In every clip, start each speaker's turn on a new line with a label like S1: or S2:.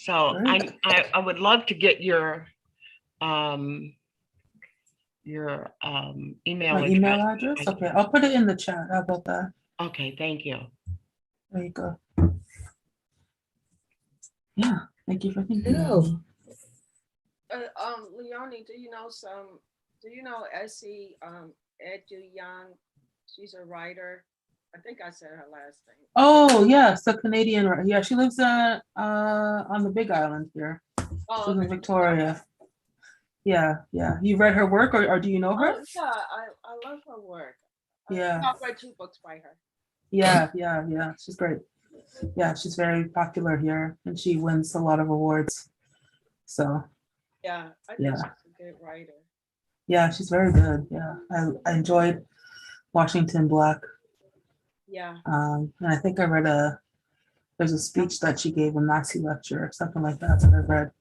S1: So I would love to get your email
S2: My email address? Okay, I'll put it in the chat. How about that?
S1: Okay, thank you.
S2: There you go. Yeah, thank you for thinking of
S3: No.
S2: me.
S4: Leonie, do you know Essie Edu Young? She's a writer. I think I said her last name.
S2: Oh, yes, the Canadian. Yeah, she lives on the Big Island here.
S4: Oh,
S2: She lives in
S4: okay.
S2: Victoria. Yeah, yeah. You read her work, or do you know her?
S4: Oh, yeah, I love her work.
S2: Yeah.
S4: I've read 2 books by her.
S2: Yeah, yeah, yeah. She's great. Yeah, she's very popular here, and she wins a lot of awards. So
S4: Yeah, I think
S2: Yeah.
S4: she's a good writer.
S2: yeah, she's very good. Yeah, I enjoyed Washington Black.
S4: Yeah.
S2: And I think I read there's a speech that she gave, a Nazi lecture or something like that I read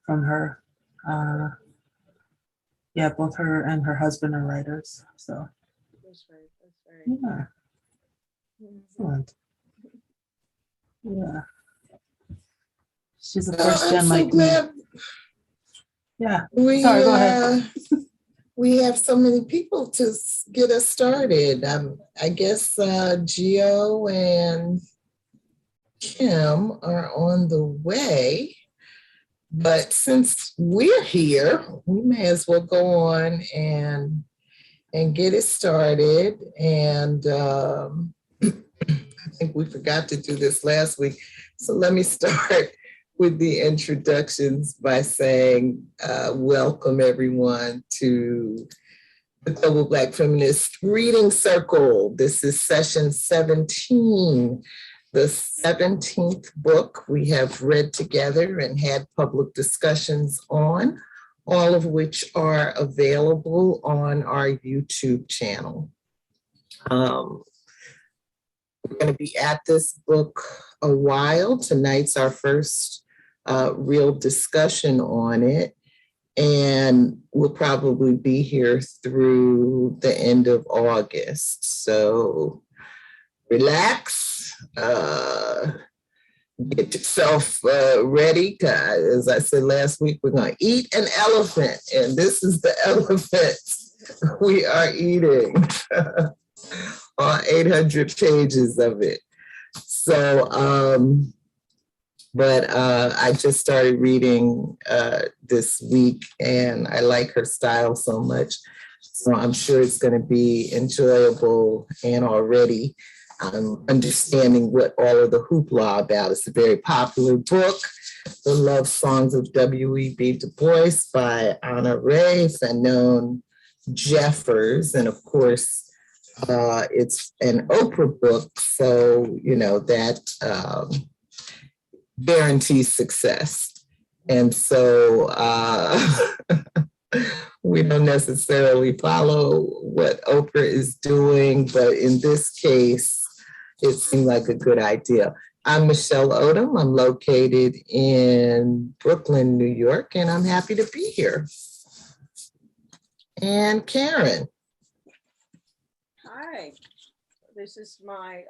S2: from her. Yeah, both her and her husband are writers. So
S4: That's right.
S2: yeah, excellent. Yeah, she's a first gen
S3: I'm so
S2: like me.
S3: glad
S2: Yeah,
S3: we,
S2: sorry, go ahead.
S3: we have so many people to get us started. I guess Gio and Kim are on the way. But since we're here, we may as well go on and get it started. And I think we forgot to do this last week. So let me start with the introductions by saying welcome everyone to the Global Black Feminist Reading Circle. This is session 17. The 17th book we have read together and had public discussions on, all of which are available on our YouTube channel. We're going to be at this book a while. Tonight's our first real discussion on it, and we'll probably be here through the end of August. So relax. Get yourself ready. As I said last week, we're going to eat an elephant, and this is the elephant we are eating. On 800 pages of it. So, but I just started reading this week, and I like her style so much. So I'm sure it's going to be enjoyable, and already I'm understanding what all of the hoopla about. It's a very popular book, The Love Songs of W.E.B. Du Bois by Honorée, Fanonne, Jeffers, and of course, it's an Oprah book, so you know that guarantees success. And so we don't necessarily follow what Oprah is doing, but in this case, it seemed like a good idea. I'm Michelle Odom. I'm located in Brooklyn, New York, and I'm happy to be here. And Karen.
S4: Hi. This is my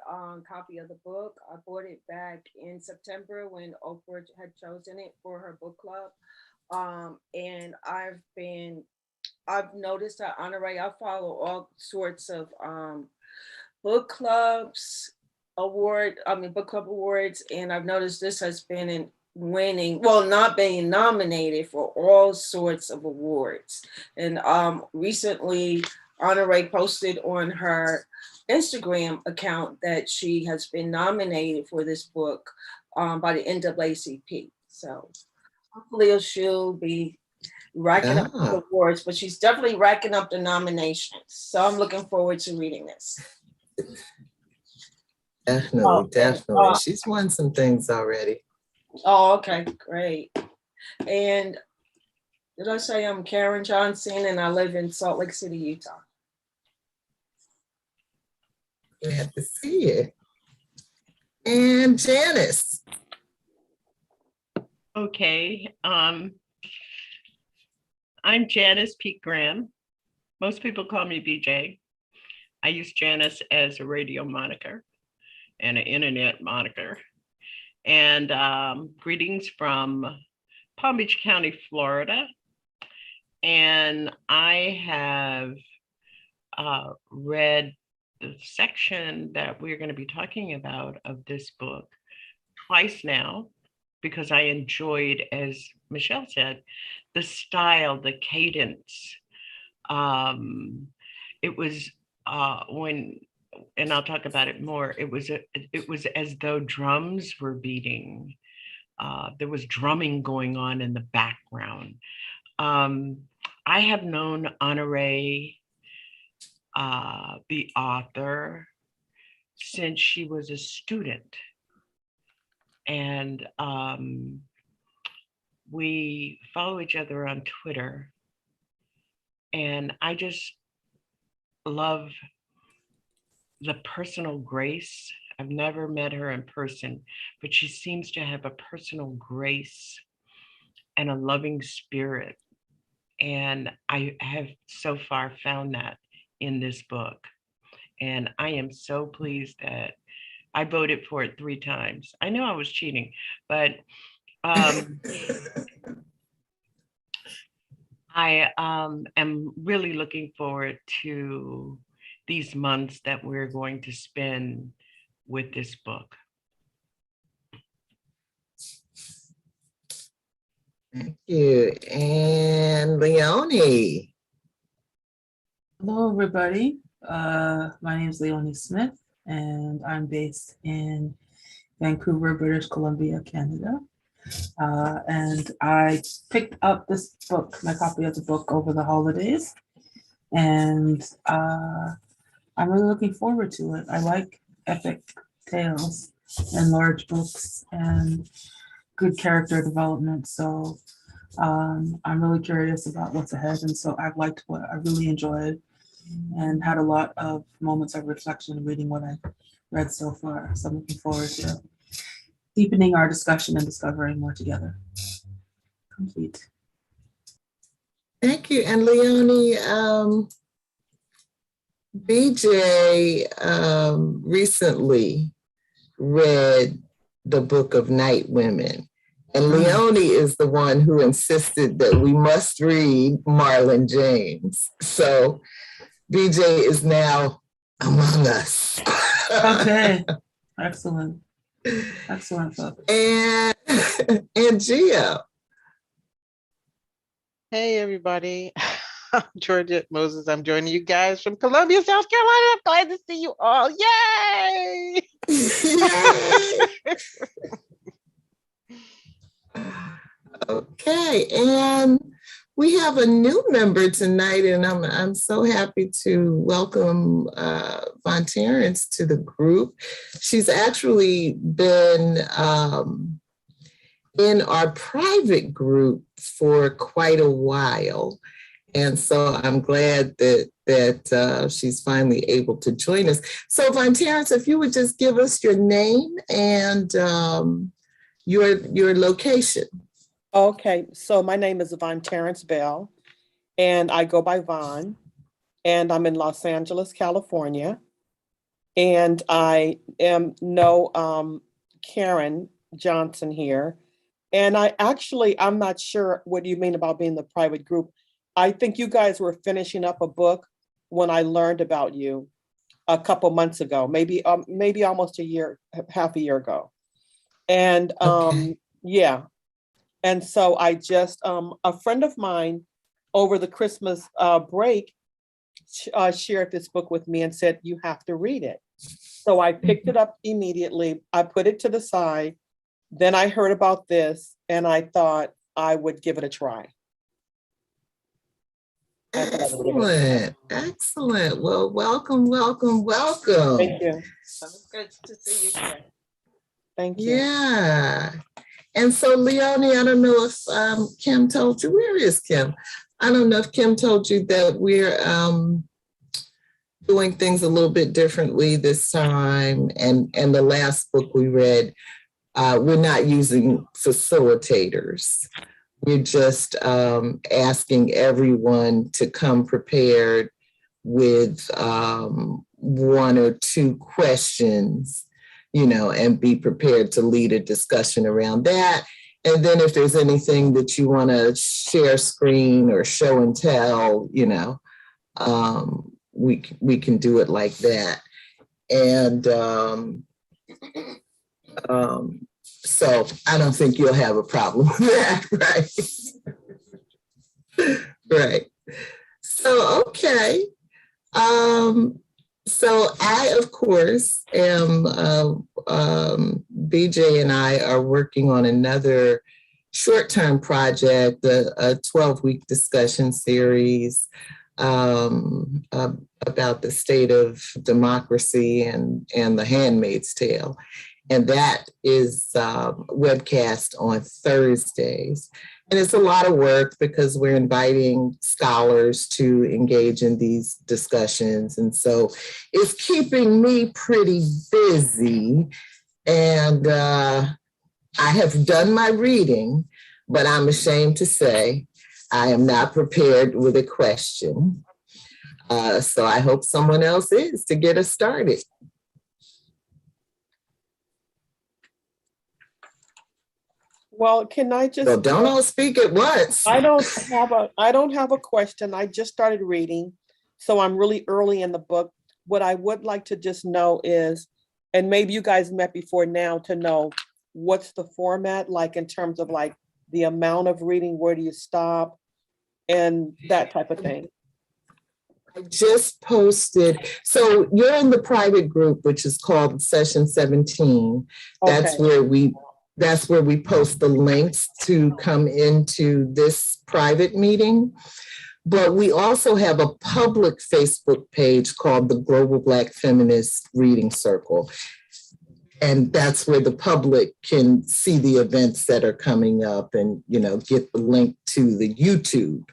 S4: copy of the book. I bought it back in September when Oprah had chosen it for her book club. And I've noticed that Honorée, I follow all sorts of book clubs book club awards, and I've noticed this has been not being nominated for all sorts of awards. And recently Honorée posted on her Instagram account that she has been nominated for this book by the NAACP. So hopefully she'll be racking up the awards, but she's definitely racking up the nominations. So I'm looking forward to reading this.
S3: Definitely. She's won some things already.
S4: Oh, okay, great. And did I say I'm Karen Johnson and I live in Salt Lake City, Utah?
S3: Glad to see you. And Janice.
S1: Okay. I'm Janice Pete Graham. Most people call me BJ. I use Janice as a radio moniker and an internet moniker. And greetings from Palm Beach County, Florida. And I have read the section that we're going to be talking about of this book twice now, because I enjoyed, as Michelle said, the style, the cadence. It was when, and I'll talk about it more, it was as though drums were beating. There was drumming going on in the background. I have known Honorée, the author, since she was a student. And we follow each other on Twitter. And I just love the personal grace. I've never met her in person, but she seems to have a personal grace and a loving spirit. And I have so far found that in this book. And I am so I voted for it 3 times. I know I was cheating, but I am really looking forward to these months that we're going to spend with this book.
S3: Thank you. And Leonie.
S2: Hello, everybody. My name is Leonie Smith, and I'm based in Vancouver, British Columbia, Canada. And I picked up this book, my copy of the book, over the holidays, and I'm really looking forward to it. I like epic tales and large books and good character development. So I'm really curious about what's ahead. And so I've liked what I really enjoyed and had a lot of moments of reflection reading what I've read so far. So I'm looking forward to deepening our discussion and discovering more together. Complete.
S3: Thank you. And Leonie, BJ recently read the Book of Night Women. And Leonie is the one who insisted that we must read Marlon James. So BJ is now among us.
S2: Okay. Excellent. Excellent book.
S3: And Gio.
S5: Hey, everybody. I'm Georgia Moses. I'm joining you guys from Columbia, South Carolina. I'm glad to see you all. Yay!
S3: Yay! Okay, and we have a new member tonight, and I'm so happy to welcome Vonterance to the group. She's actually been in our private group for quite a while, and so I'm glad that she's finally able to join us. So Vonterance, if you would just give us your name and your location.
S6: Okay, so my name is Vonterance Bell, and I go by Von, and I'm in Los Angeles, California. And I know Karen Johnson here. And I'm not sure what you mean about being the private group. I think you guys were finishing up a book when I learned about you a couple months ago, maybe almost half a year ago. And
S3: Okay.
S6: yeah. And so I just, a friend of mine over the Christmas break shared this book with me and said, you have to read it. So I picked it up immediately. I put it to the side. Then I heard about this and I thought I would give it a try.
S3: Excellent. Excellent. Well, welcome, welcome, welcome.
S6: Thank you.
S4: It's good to see you again.
S6: Thank you.
S3: Yeah. And so Leonie, I don't know if Kim told you, where is Kim? I don't know if Kim told you that we're doing things a little bit differently this time. And the last book we read, we're not using facilitators. We're just asking everyone to come prepared with 1 or 2 questions, and be prepared to lead a discussion around that. And then if there's anything that you want to share screen or show and tell, we can do it like that. And so I don't think you'll have a problem with that, right? Right. So, okay. So I, of course, am, BJ and I are working on another short-term project, a 12-week discussion series about the state of democracy and The Handmaid's Tale. And that is webcast on Thursdays. And it's a lot of work because we're inviting scholars to engage in these discussions. And so it's keeping me pretty busy. And I have done my reading, but I'm ashamed to say I am not prepared with a question. So I hope someone else is to get us started.
S6: Well, can I just?
S3: So don't all speak at once.
S6: I don't have a question. I just started reading, so I'm really early in the book. What I would like to just know is, and maybe you guys met before now, to know what's the format like in terms of like the amount of reading, where do you stop, and that type of thing.
S3: I just posted, so you're in the private group, which is called Session 17. That's
S6: Okay.
S3: where we post the links to come into this private meeting. But we also have a public Facebook page called the Global Black Feminist Reading Circle. And that's where the public can see the events that are coming up and, get the link to the YouTube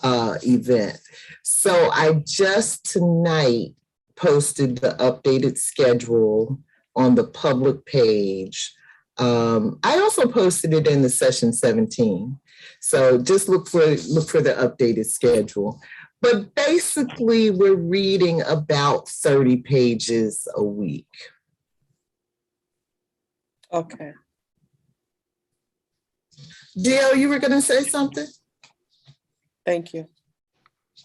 S3: event. So I just tonight posted the updated schedule on the public page. I also posted it in the Session 17. So just look for the updated schedule. But basically, we're reading about 30 pages a week.
S6: Okay.
S3: Gio, you were going to say something?
S6: Thank you.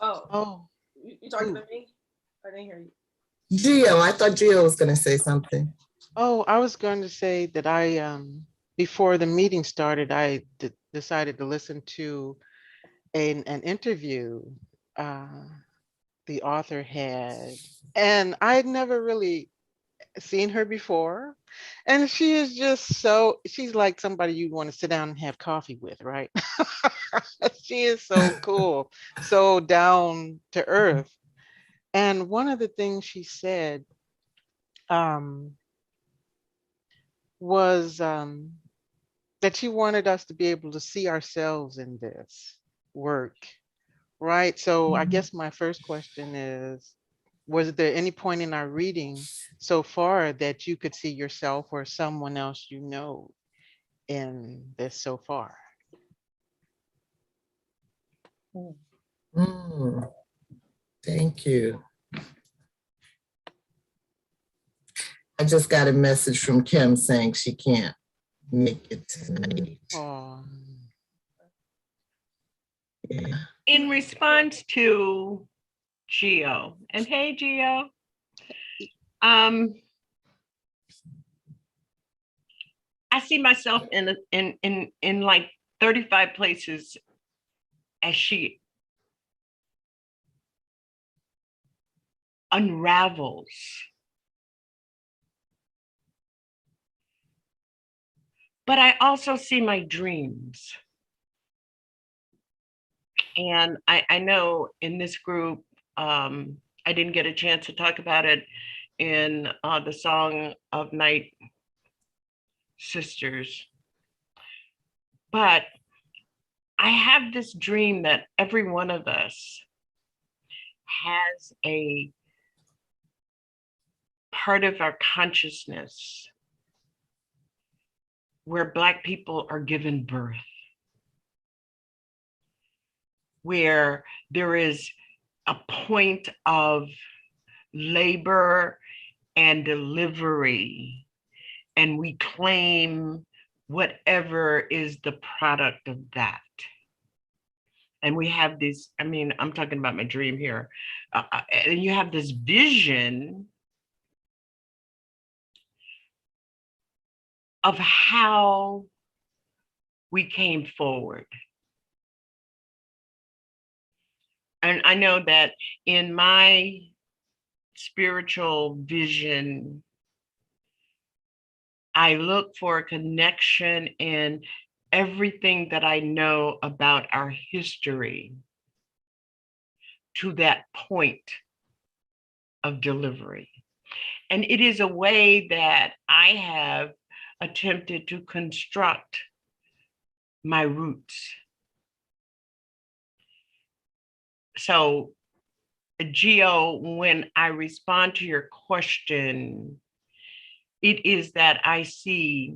S4: Oh, you talking to me? I didn't hear you.
S3: Gio, I thought Gio was going to say something.
S5: Oh, I was going to say that I, before the meeting started, I decided to listen to an interview the author had, and I had never really seen her before. And she is just she's like somebody you'd want to sit down and have coffee with, right? She is so cool, so down to earth. And one of the things she said was that she wanted us to be able to see ourselves in this work, right? So I guess my first question is, was there any point in our reading so far that you could see yourself or someone else in this so far?
S3: Thank you. I just got a message from Kim saying she can't make it tonight. Yeah.
S1: In response to Gio, and hey, Gio, I see myself in like 35 places as she unravels but I also see my dreams. And I know in this group, I didn't get a chance to talk about it in the Song of Night Sisters, but I have this dream that every one of us has a part of our consciousness where Black people are given birth, where there is a point of labor and delivery and we claim whatever is the product of that. And we have this, I mean, I'm talking about my dream here. And you have this vision of how we came forward. And I know that in my spiritual vision, I look for a connection in everything that I know about our history to that point of delivery. And it is a way that I have attempted to construct my roots. So, Gio, when I respond to your question, it is that I see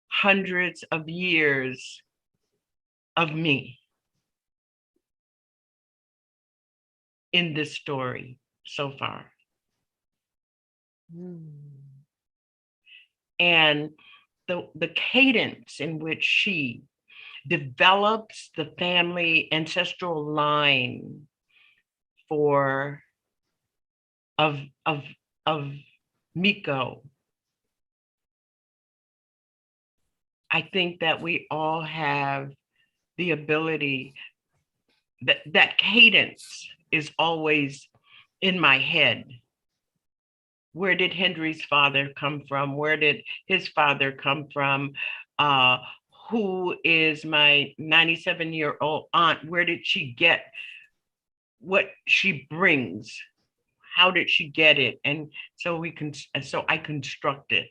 S1: hundreds of years of me in this story so far. And the cadence in which she develops the family ancestral line of Miko. I think that we all have the ability, that cadence is always in my head. Where did Henry's father come from? Where did his father come from? Who is my 97-year-old aunt? Where did she get what she brings? How did she get it? And so I construct it.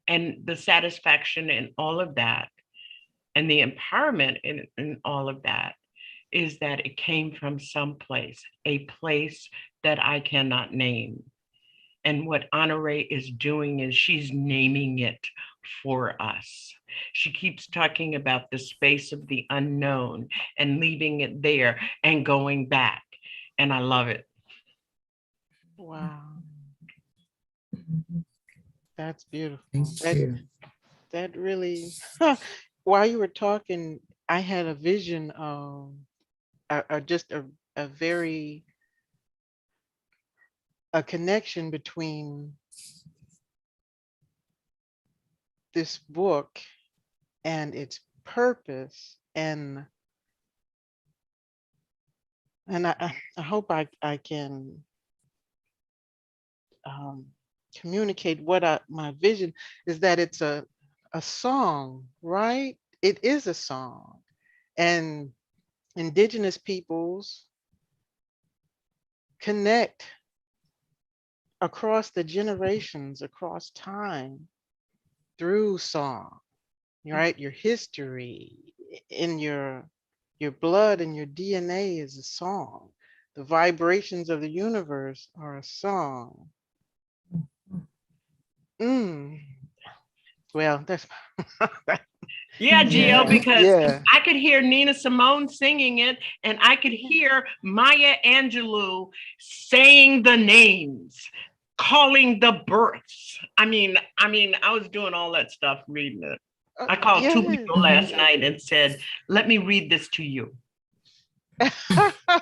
S1: And the satisfaction in all of that, and the empowerment in all of that, is that it came from someplace, a place that I cannot name. And what Honorée is doing is she's naming it for us. She keeps talking about the space of the unknown and leaving it there and going back. And I love it.
S5: Wow. That's beautiful.
S3: Thank you.
S5: That really, while you were talking, I had a vision of just a very, a connection between this book and its purpose, and I hope I can communicate what my vision is, that it's a song, right? It is a song, and Indigenous peoples connect across the generations, across time, through song, right? Your history, in your blood and your DNA is a song. The vibrations of the universe are a song. Well, that's
S1: Yeah, Gio, because
S5: yeah.
S1: I could hear Nina Simone singing it, and I could hear Maya Angelou saying the names, calling the births. I mean, I was doing all that stuff reading it. I called two people last night and said, let me read this to you.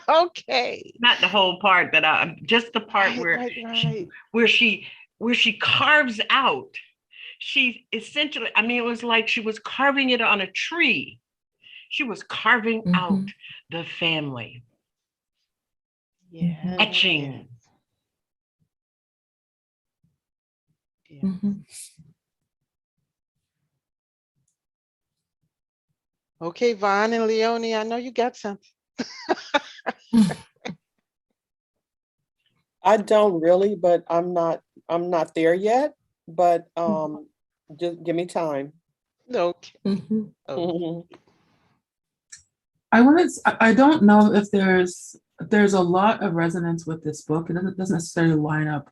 S5: Okay.
S1: Not the whole part, but just the part where she carves out. She essentially, I mean, it was like she was carving it on a tree. She was carving out the family.
S5: Yeah.
S1: Etching.
S5: Yeah. Okay, Von and Leonie, I know you got something.
S6: I don't really, but I'm not there yet, but just give me time.
S5: Okay.
S2: I don't know if there's a lot of resonance with this book. It doesn't necessarily line up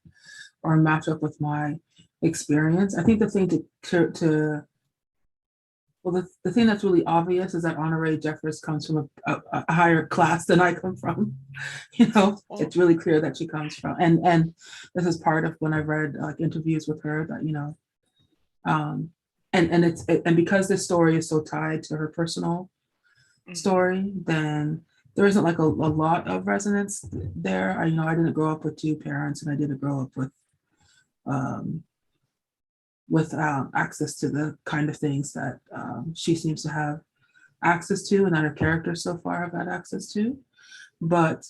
S2: or match up with my experience. I think the thing to Well, the thing that's really obvious is that Honorée Jeffers comes from a higher class than I come from. You know, it's really clear that she comes from, and this is part of when I read like interviews with her that, you know, and because this story is so tied to her personal story, then there isn't like a lot of resonance there. I, you know, I didn't grow up with two parents, and I didn't grow up with access to the kind of things that she seems to have access to, and that her characters so far have had access to. But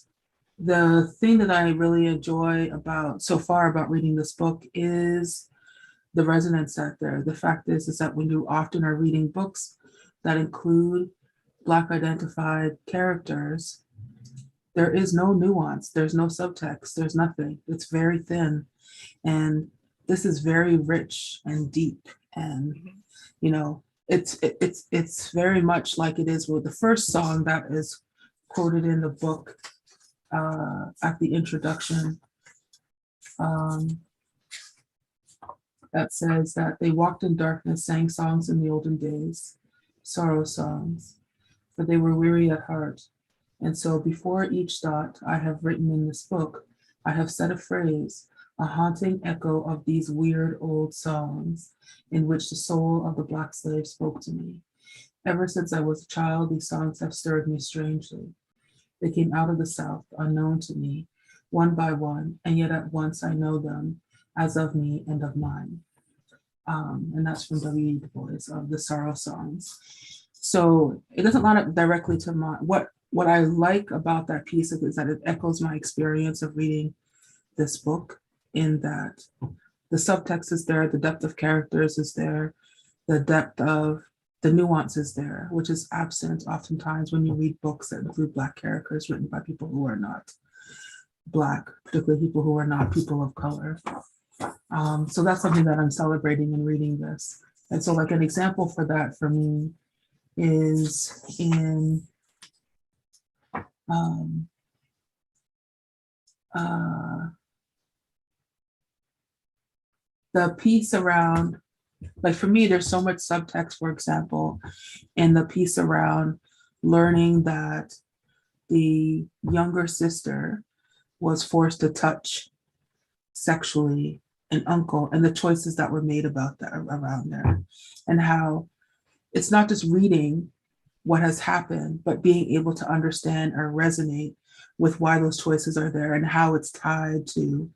S2: the thing that I really enjoy about so far about reading this book is the resonance that there. The fact is that when you often are reading books that include Black identified characters, there is no nuance, there's no subtext, there's nothing. It's very thin. And this is very rich and deep. And, you know, it's very much like it is with the first song that is quoted in the book at the introduction. That says that they walked in darkness, sang songs in the olden days, sorrow songs, for they were weary at heart. And so before each thought I have written in this book, I have said a phrase, a haunting echo of these weird old songs in which the soul of the Black slave spoke to me. Ever since I was a child, these songs have stirred me strangely. They came out of the South, unknown to me, one by one, and yet at once I know them as of me and of mine. And that's from W.E.B. Bois of the Sorrow Songs. So it doesn't line up directly to my, what I like about that piece is that it echoes my experience of reading this book, in that the subtext is there, the depth of characters is there, the depth of the nuance is there, which is absent oftentimes when you read books that include Black characters written by people who are not Black, particularly people who are not people of color. So that's something that I'm celebrating in reading this. And so like an example for that for me is in the piece around, like for me, there's so much subtext, for example, in the piece around learning that the younger sister was forced to touch sexually an uncle, and the choices that were made about that around there, and how it's not just reading what has happened, but being able to understand or resonate with why those choices are there and how it's tied to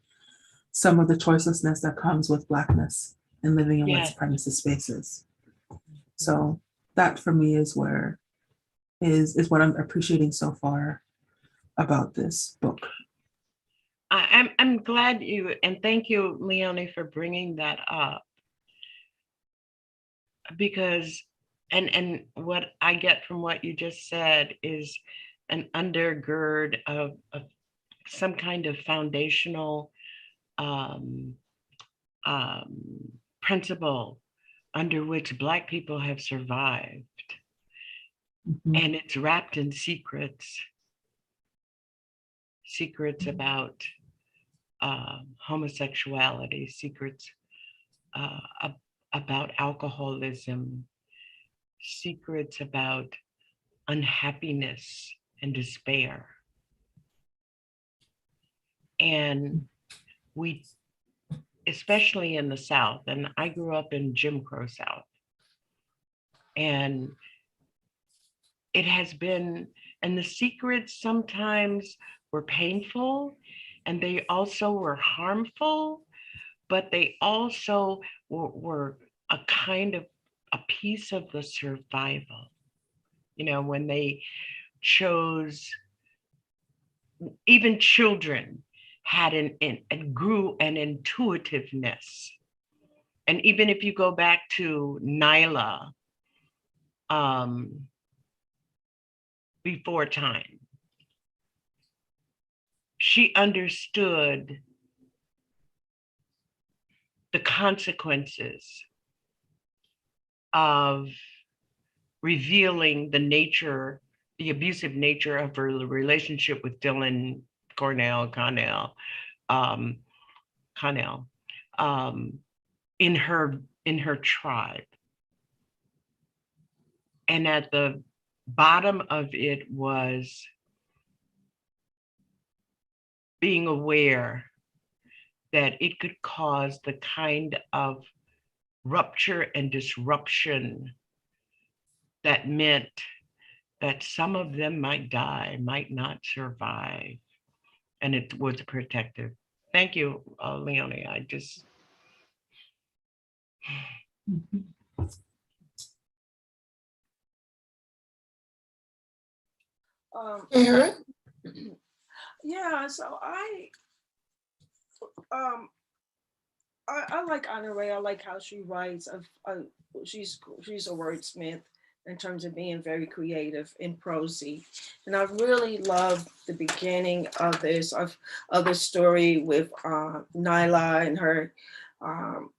S2: some of the choicelessness that comes with Blackness and living in white supremacist spaces. So that for me is where is what I'm appreciating so far about this book.
S1: I'm glad you, and thank you, Leonie, for bringing that up, because and what I get from what you just said is an undergird of some kind of foundational principle under which Black people have survived. And it's wrapped in secrets about homosexuality, secrets about alcoholism, secrets about unhappiness and despair. And we, especially in the South, and I grew up in Jim Crow South, and it has been, and the secrets sometimes were painful, and they also were harmful, but they also were a kind of a piece of the survival. You know, when they chose, even children had and grew an intuitiveness. And even if you go back to Nyla, before time, she understood the consequences of revealing the nature, the abusive nature of her relationship with Dylan Connell, in her tribe. And at the bottom of it was being aware that it could cause the kind of rupture and disruption that meant that some of them might die, might not survive. And it was protective. Thank you, Leonie. I just.
S3: Karen?
S4: Yeah, so I like Honorée. I like how she writes. She's a wordsmith in terms of being very creative and prosy, and I really love the beginning of the story with Nyla and her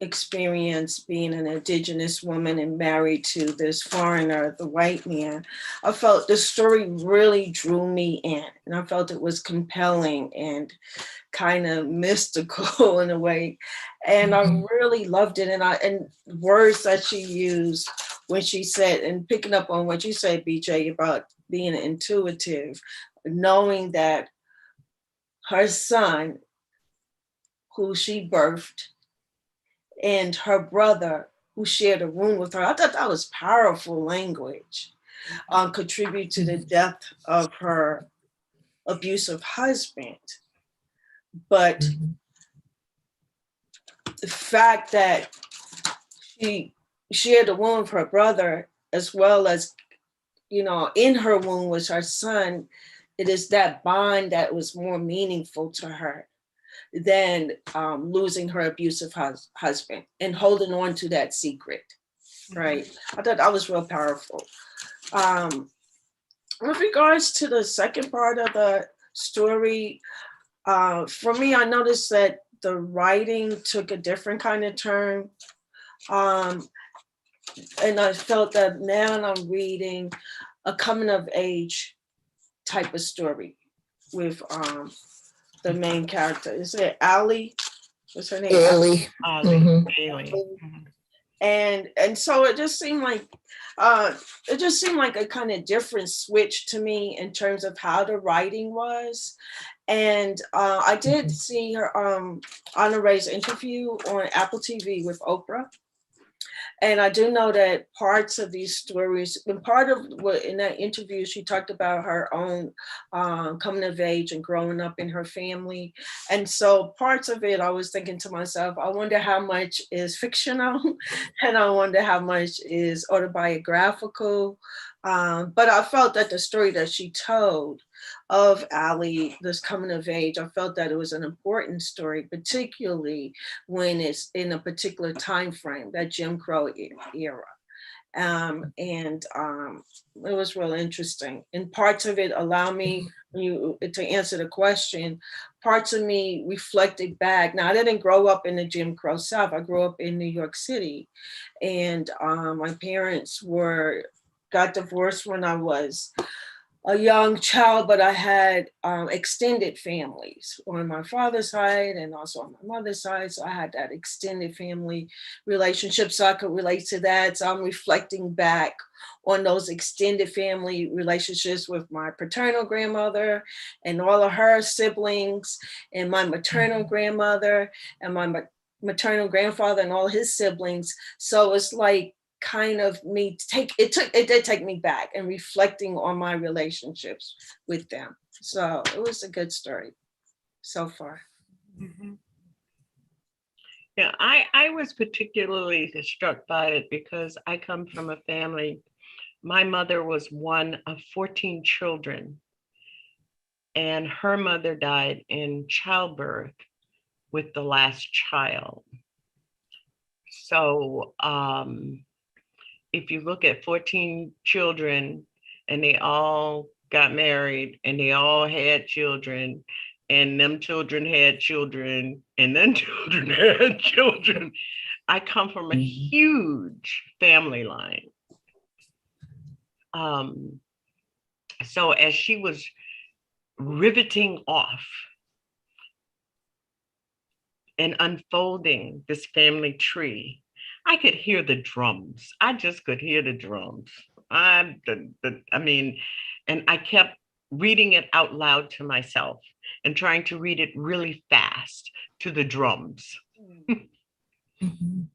S4: experience being an indigenous woman and married to this foreigner, the white man. I felt the story really drew me in, and I felt it was compelling and kind of mystical in a way. And I really loved it. And words that she used when she said, and picking up on what you said, BJ, about being intuitive, knowing that her son, who she birthed, and her brother, who shared a room with her, I thought that was powerful language, contribute to the death of her abusive husband. But the fact that she shared a womb with her brother, as well as, in her womb was her son, it is that bond that was more meaningful to her than losing her abusive husband and holding on to that secret, right? I thought that was real powerful. With regards to the second part of the story, for me, I noticed that the writing took a different kind of turn. And I felt that now I'm reading a coming of age type of story with the main character. Is it Ailey? What's her name?
S3: Ailey.
S1: Ailey.
S4: And so it just seemed like a kind of different switch to me in terms of how the writing was. And I did see her Honorée's interview on Apple TV with Oprah. And I do know that parts of these stories, and part of what in that interview, she talked about her own coming of age and growing up in her family. And so parts of it, I was thinking to myself, I wonder how much is fictional and I wonder how much is autobiographical. But I felt that the story that she told of Ailey, this coming of age, I felt that it was an important story, particularly when it's in a particular time frame, that Jim Crow era. And it was real interesting. And parts of it allow me to answer the question. Parts of me reflected back. Now, I didn't grow up in the Jim Crow South. I grew up in New York City. And my parents got divorced when I was a young child, but I had extended families on my father's side and also on my mother's side. So I had that extended family relationship, so I could relate to that. So I'm reflecting back on those extended family relationships with my paternal grandmother and all of her siblings, and my maternal grandmother and my maternal grandfather and all his siblings. So it's like kind of it did take me back and reflecting on my relationships with them. So it was a good story so far.
S1: Yeah, I was particularly struck by it because I come from a family. My mother was one of 14 children, and her mother died in childbirth with the last child. So if you look at 14 children and they all got married and they all had children, and them children had children, and then children had children, I come from a huge family line. So as she was riveting off and unfolding this family tree, I could hear the drums. I just could hear the drums. I mean, and I kept reading it out loud to myself and trying to read it really fast to the drums.
S3: Mhm.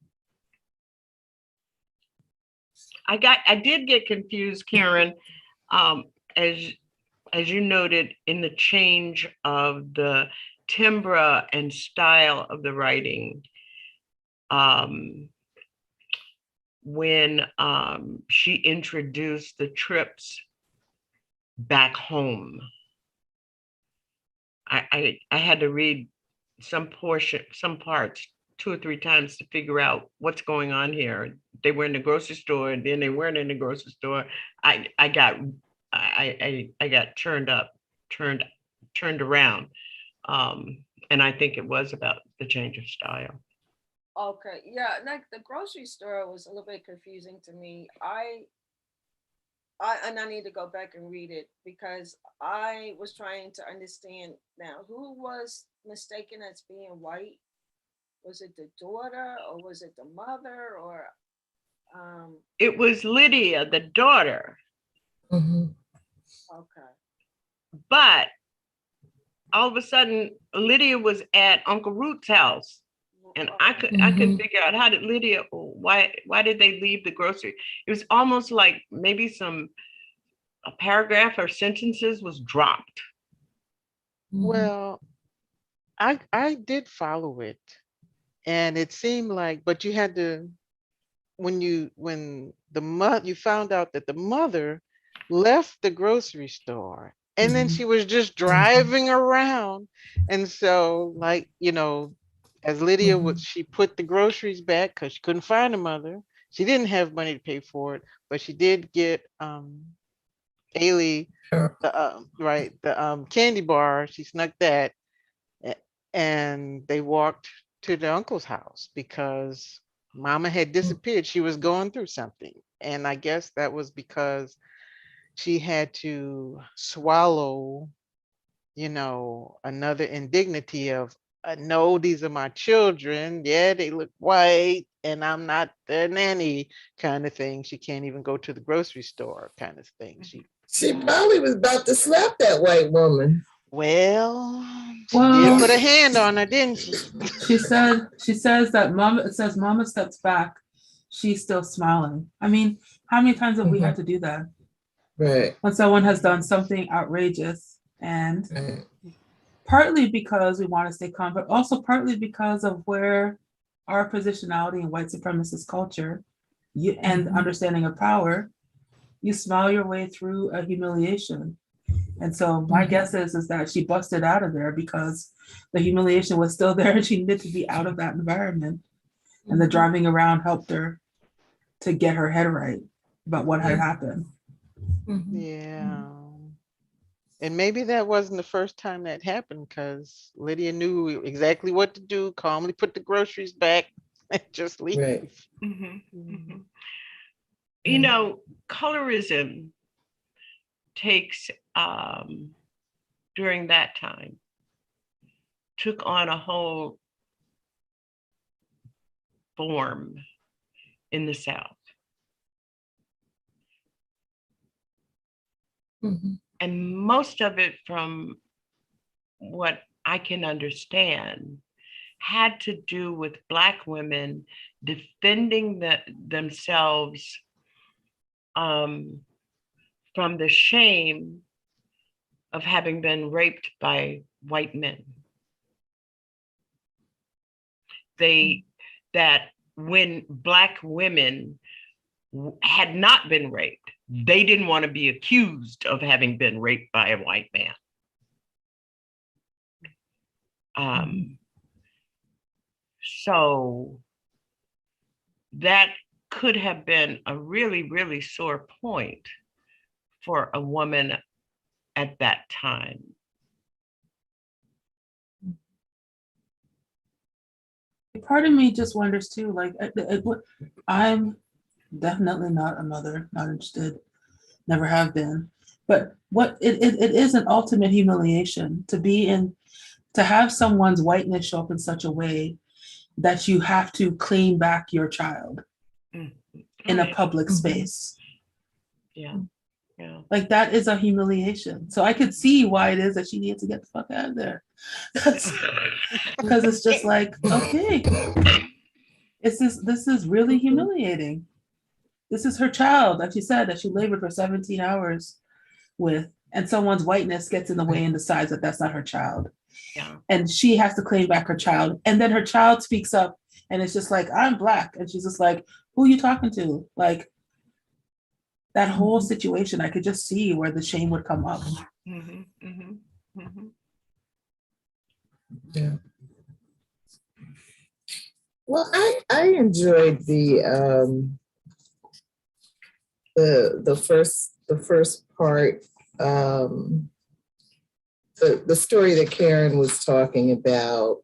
S1: I did get confused, Karen, um, as you noted in the change of the timbre and style of the writing. When she introduced the trips back home. I had to read some parts 2 or 3 times to figure out what's going on here. They were in the grocery store, and then they weren't in the grocery store. I got turned around. And I think it was about the change of style.
S4: Okay, yeah, like the grocery store was a little bit confusing to me. I need to go back and read it because I was trying to understand now who was mistaken as being white. Was it the daughter or was it the mother or
S1: It was Lydia, the daughter.
S3: Mhm.
S4: okay.
S1: But all of a sudden, Lydia was at Uncle Ruth's house. And I couldn't figure out how did Lydia, why did they leave the grocery? It was almost like maybe a paragraph or sentences was dropped.
S5: Well, I did follow it, and it seemed like, but you had to, when you found out that the mother left the grocery store, and then she was just driving around, and so, like, as Lydia she put the groceries back because she couldn't find the mother. She didn't have money to pay for it, but she did get Ailey the candy bar. She snuck that, and they walked to the uncle's house because Mama had disappeared. She was going through something, and I guess that was because she had to swallow, another indignity of, no, these are my children. Yeah, they look white, and I'm not their nanny, kind of thing. She can't even go to the grocery store, kind of thing.
S3: She probably was about to slap that white woman.
S5: Well, she did put a hand on her, didn't she?
S2: She says that Mama steps back, she's still smiling. I mean, how many times have we had to do that?
S3: Right.
S2: When someone has done something outrageous, and partly because we want to stay calm, but also partly because of where our positionality in white supremacist culture and understanding of power, you smile your way through a humiliation. And so my guess is that she busted out of there because the humiliation was still there and she needed to be out of that environment. And the driving around helped her to get her head right about what had happened.
S5: Yeah. And maybe that wasn't the first time that happened, because Lydia knew exactly what to do, calmly put the groceries back and just leave.
S3: Right.
S1: You know, colorism takes, during that time, took on a whole form in the South. And most of it, from what I can understand, had to do with Black women defending themselves from the shame of having been raped by white men. That when Black women had not been raped, they didn't want to be accused of having been raped by a white man. So that could have been a really, really sore point for a woman at that time.
S2: Part of me just wonders too, like, I'm definitely not a mother, not interested, never have been. But what it is an ultimate humiliation to have someone's whiteness show up in such a way that you have to claim back your child in a public space.
S1: Yeah. Yeah.
S2: Like that is a humiliation. So I could see why it is that she needs to get the fuck out of there. Because it's just like, okay, this is really humiliating. This is her child that she said that she labored for 17 hours with, and someone's whiteness gets in the way and decides that that's not her child.
S1: Yeah.
S2: And she has to claim back her child. And then her child speaks up and it's just like, I'm Black. And she's just like, who are you talking to? Like that whole situation, I could just see where the shame would come up.
S1: Mhm, mhm, mhm.
S3: Yeah. Well, I enjoyed the first part, the story that Karen was talking about,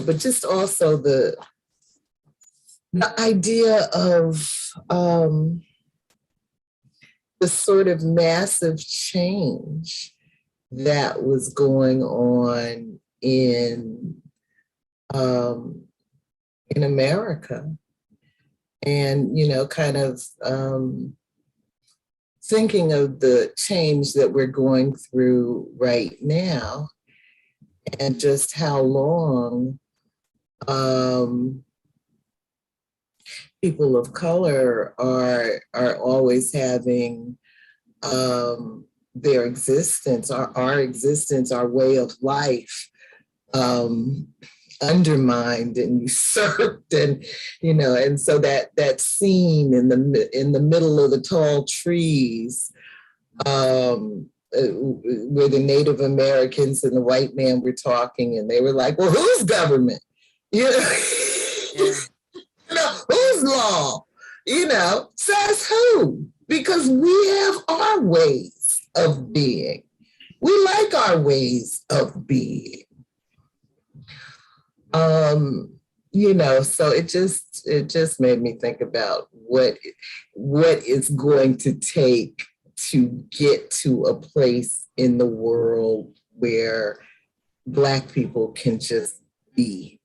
S3: but just also the idea of the sort of massive change that was going on in America, and kind of thinking of the change that we're going through right now, and just how long people of color are always having their existence, our existence, our way of life undermined and usurped, and and so that scene in the middle of the tall trees, where the Native Americans and the white man were talking, and they were like, well, whose government? Whose law? Says who? Because we have our ways of being. We like our ways of being. So it just made me think about what it's going to take to get to a place in the world where Black people can just be,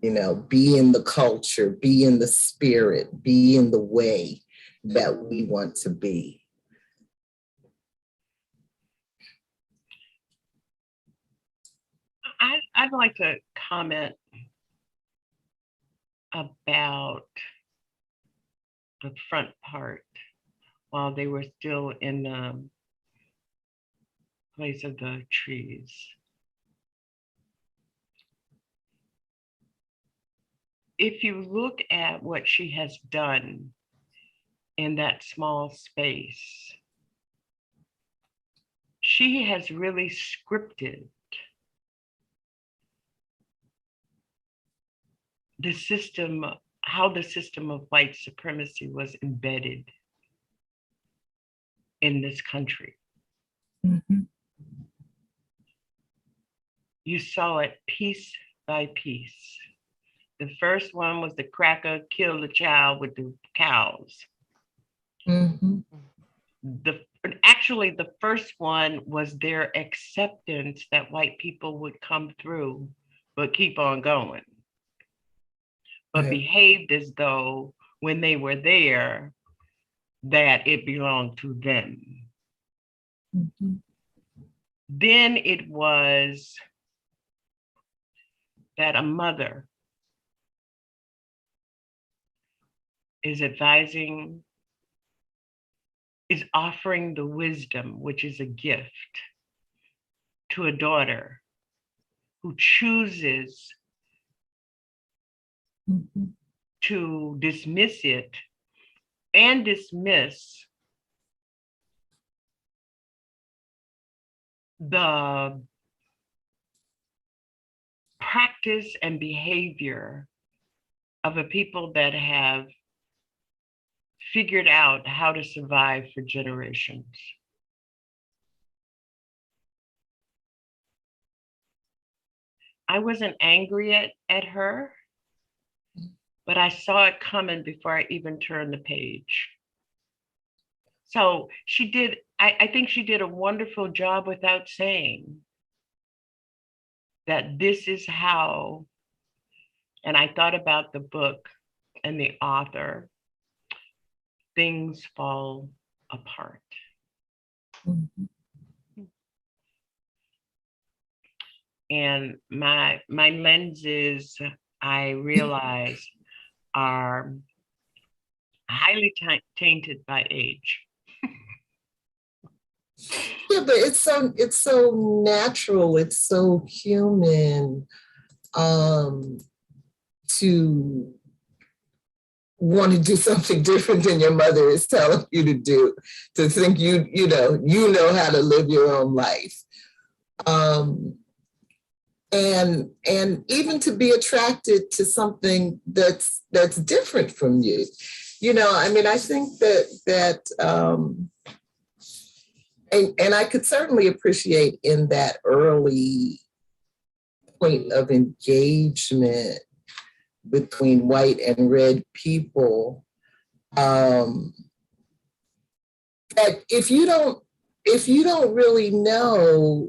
S3: be in the culture, be in the spirit, be in the way that we want to be.
S1: I'd like to comment about the front part while they were still in the place of the trees. If you look at what she has done in that small space, she has really scripted the system, how the system of white supremacy was embedded in this country.
S3: Mm-hmm.
S1: You saw it piece by piece. The first one was the cracker killed the child with the cows.
S3: Mm-hmm.
S1: Actually, the first one was their acceptance that white people would come through, but keep on going. But behaved as though when they were there, that it belonged to them.
S3: Mm-hmm.
S1: Then it was that a mother is offering the wisdom, which is a gift, to a daughter who chooses
S3: Mm-hmm.
S1: to dismiss it and dismiss the practice and behavior of a people that have figured out how to survive for generations. I wasn't angry at her, but I saw it coming before I even turned the page. So she did, I think she did a wonderful job without saying that this is how, and I thought about the book and the author, things fall apart.
S3: Mhm.
S1: And my lenses, I realize, are highly tainted by age.
S3: Yeah, but it's so natural, it's so human to want to do something different than your mother is telling you to do, to think you know how to live your own life. And even to be attracted to something that's different from you. I mean, I think that and I could certainly appreciate in that early point of engagement between white and red people, that if you don't really know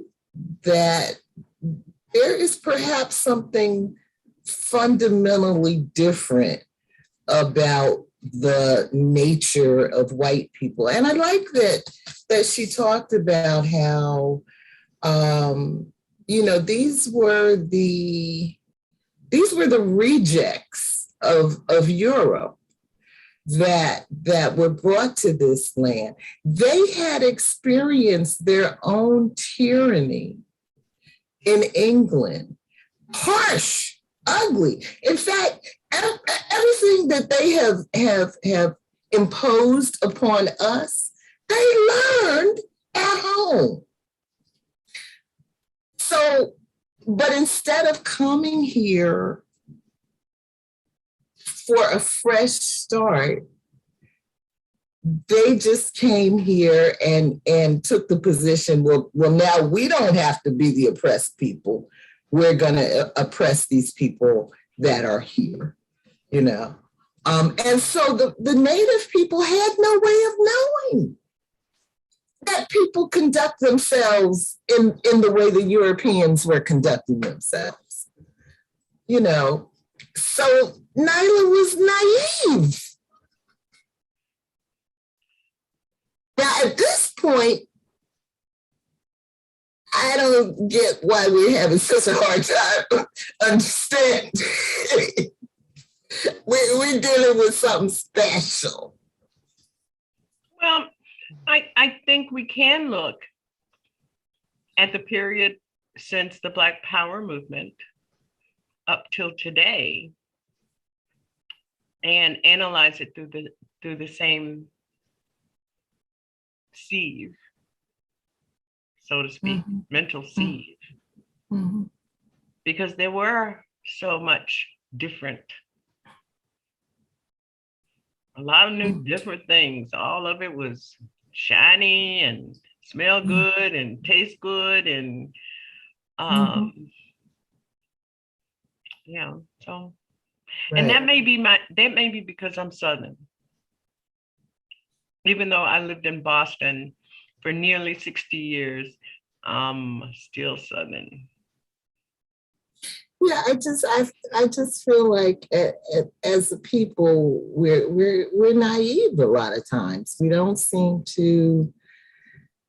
S3: that there is perhaps something fundamentally different about the nature of white people. And I like that she talked about how, these were the rejects of Europe that were brought to this land. They had experienced their own tyranny in England, harsh, ugly. In fact, everything that they have imposed upon us, they learned at home. So, but instead of coming here for a fresh start, they just came here and took the position, well, now we don't have to be the oppressed people. We're going to oppress these people that are here, And so the native people had no way of knowing that people conduct themselves in the way the Europeans were conducting themselves, So Nyla was naive. Now, at this point, I don't get why we're having such a hard time understanding. We're dealing with something special.
S1: Well, I think we can look at the period since the Black Power movement up till today and analyze it through the same sieve, so to speak, mental sieve, because there were so much different, a lot of new different things. All of it was shiny and smell good and taste good and so right. And that may be because I'm Southern. Even though I lived in Boston for nearly 60 years, I'm still Southern.
S3: Yeah, I just feel like as a people, we're naive a lot of times. We don't seem to,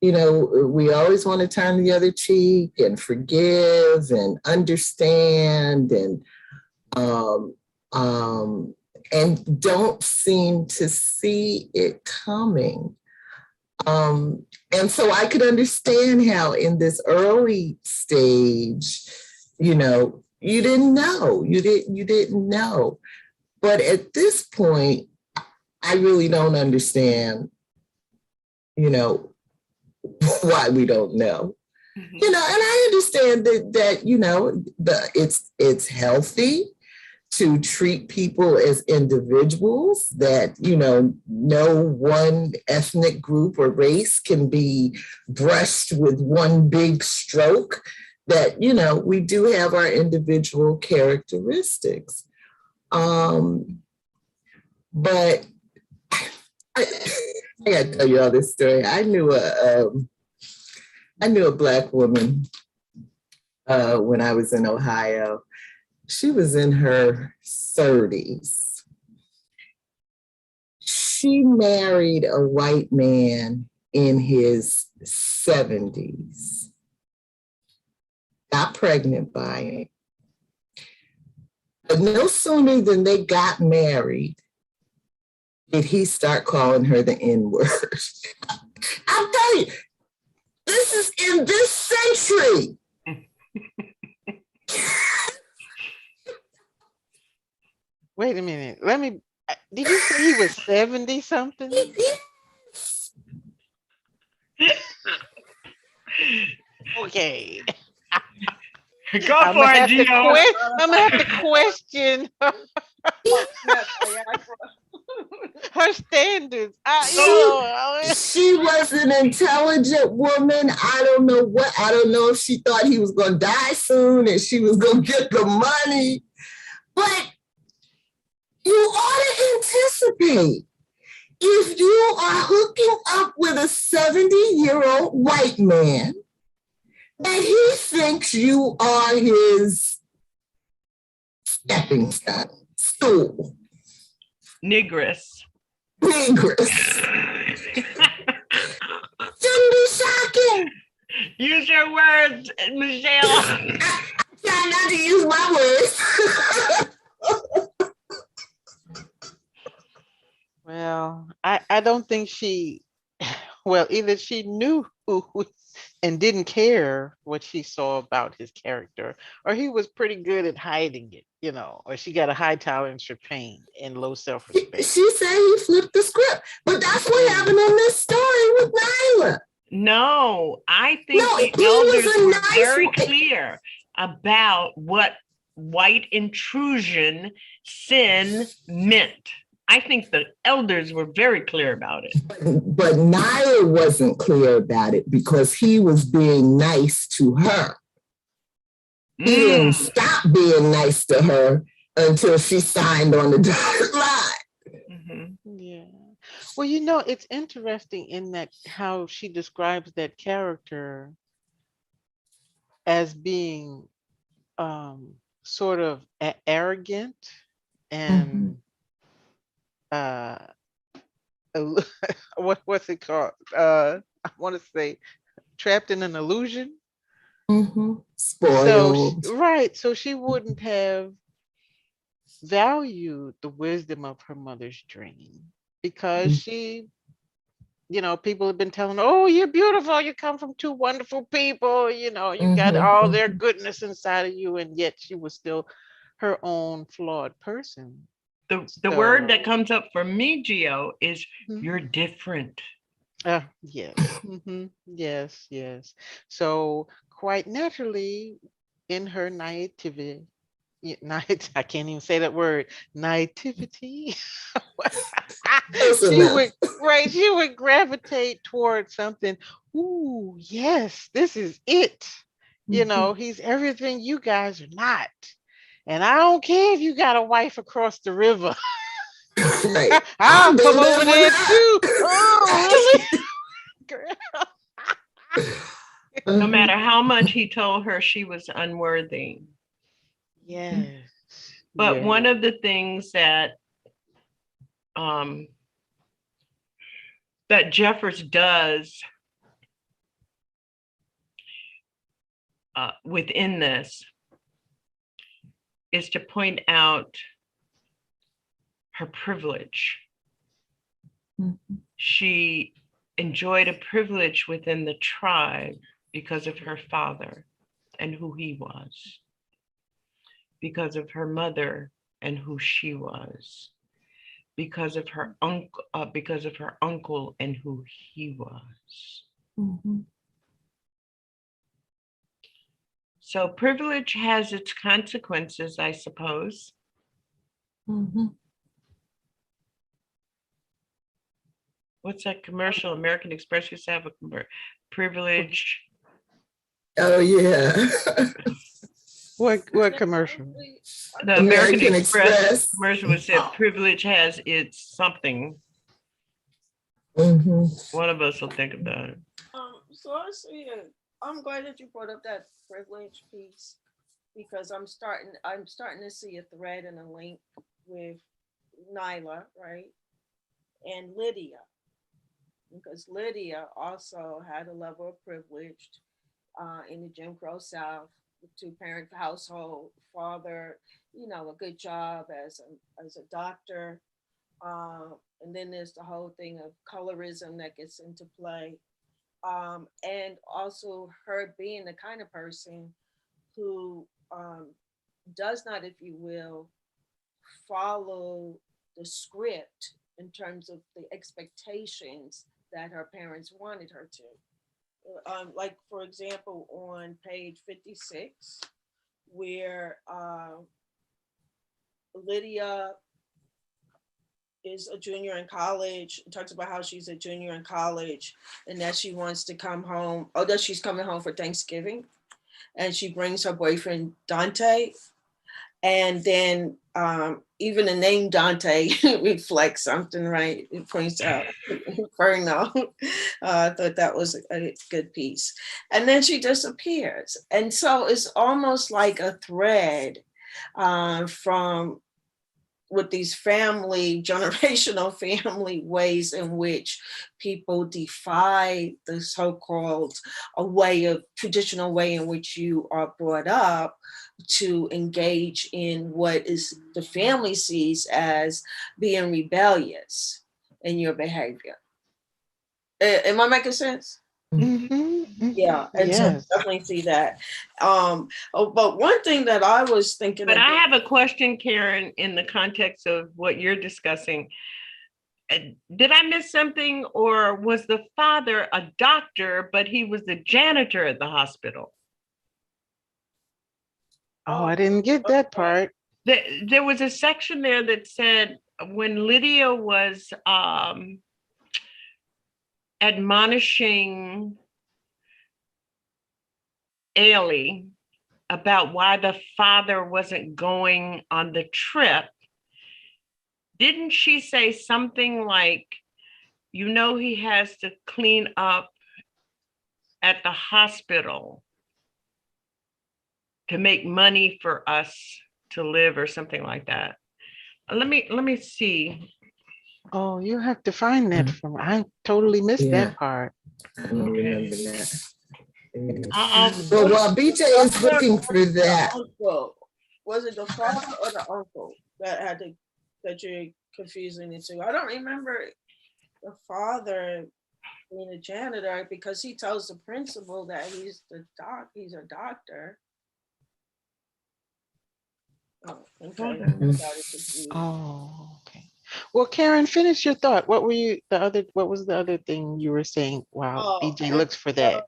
S3: we always want to turn the other cheek and forgive and understand and don't seem to see it coming. And so I could understand how in this early stage, you didn't know. But at this point, I really don't understand, why we don't know. And I understand that it's healthy to treat people as individuals, that, no one ethnic group or race can be brushed with one big stroke, that, we do have our individual characteristics. But I gotta tell you all this story. I knew a Black woman when I was in Ohio. She was in her 30s. she married a white man in his 70s, got pregnant by him. But no sooner than they got married did he start calling her the N-word. I'll tell you, this is in this century.
S5: Wait a minute. Did you say he was 70 something? Okay.
S1: Go for it, Gio.
S5: I'm gonna have to question her standards.
S3: She was an intelligent woman. I don't know if she thought he was going to die soon and she was going to get the money. But you ought to anticipate, if you are hooking up with a 70-year-old white man, that he thinks you are his stepping stool.
S1: Negress.
S3: Shouldn't be shocking.
S1: Use your words, Michelle.
S3: I try not to use my words.
S5: Well, I don't think either she knew and didn't care what she saw about his character, or he was pretty good at hiding it, or she got a high tolerance for pain and low self-respect.
S3: She said he flipped the script, but that's what happened in this story with Nyla.
S1: No, I think the
S3: he
S1: elders
S3: was a
S1: were
S3: nice
S1: very
S3: one.
S1: clear about what white intrusion sin meant. I think the elders were very clear about it.
S3: But Nyla wasn't clear about it because he was being nice to her. He didn't stop being nice to her until she signed on the dotted line.
S5: Mm-hmm. Yeah. Well, it's interesting in that how she describes that character as being sort of arrogant and what's it called? I want to say trapped in an illusion.
S3: Spoiled.
S5: So she wouldn't have valued the wisdom of her mother's dream because she, people have been telling her, oh, you're beautiful, you come from two wonderful people, you got all their goodness inside of you, and yet she was still her own flawed person.
S1: The word that comes up for me, Gio, is you're different.
S5: Yes. Yes. So quite naturally, in her naivety, I can't even say that word, naivety. She would gravitate towards something. Ooh, yes, this is it. He's everything you guys are not. And I don't care if you got a wife across the river.
S3: Right.
S5: I'll come over there too. Oh, really?
S1: No matter how much he told her she was unworthy.
S5: Yes.
S1: But one of the things that that Jeffers does within this is to point out her privilege. She enjoyed a privilege within the tribe because of her father and who he was, because of her mother and who she was, because of her uncle and who he was. So privilege has its consequences, I suppose. What's that commercial? American Express used to have a privilege.
S3: Oh yeah.
S5: What commercial?
S1: The American Express commercial was said privilege has its something. One of us will think about it.
S4: So I see it. I'm glad that you brought up that privilege piece because I'm starting to see a thread and a link with Nyla, right? and Lydia, because Lydia also had a level of privilege in the Jim Crow South, two-parent household, father, a good job as a doctor. And then there's the whole thing of colorism that gets into play. And also her being the kind of person who does not, if you will, follow the script in terms of the expectations that her parents wanted her to. Like, for example, on page 56, where Lydia is a junior in college, talks about how she's a junior in college and that she wants to come home, or that she's coming home for Thanksgiving. And she brings her boyfriend, Dante. And then even the name Dante reflects something, right? It points out Inferno. I thought that was a good piece. And then she disappears. And so it's almost like a thread from with these generational family ways in which people defy the so-called traditional way in which you are brought up to engage in what is the family sees as being rebellious in your behavior. Am I making sense? Yeah, and so
S5: Yes.
S4: definitely see that. But one thing that I was thinking
S1: But
S4: about,
S1: I have a question, Karen, in the context of what you're discussing. Did I miss something, or was the father a doctor, but he was the janitor at the hospital?
S5: Oh, I didn't get that part.
S1: There was a section there that said when Lydia was admonishing Ailey about why the father wasn't going on the trip, didn't she say something like, he has to clean up at the hospital to make money for us to live, or something like that? Let me see.
S5: Oh, you have to find that from. I totally missed
S3: Yeah.
S5: that part.
S3: I don't remember that.
S1: I'll-
S3: Well, BJ is looking for that.
S4: Uncle. Was it the father or the uncle that you're confusing the two? I don't remember the father being a janitor, because he tells the principal that he's a doctor. Oh, okay.
S5: Oh, okay. Well, Karen, finish your thought. What was the other thing you were saying? Wow, BJ looks for that.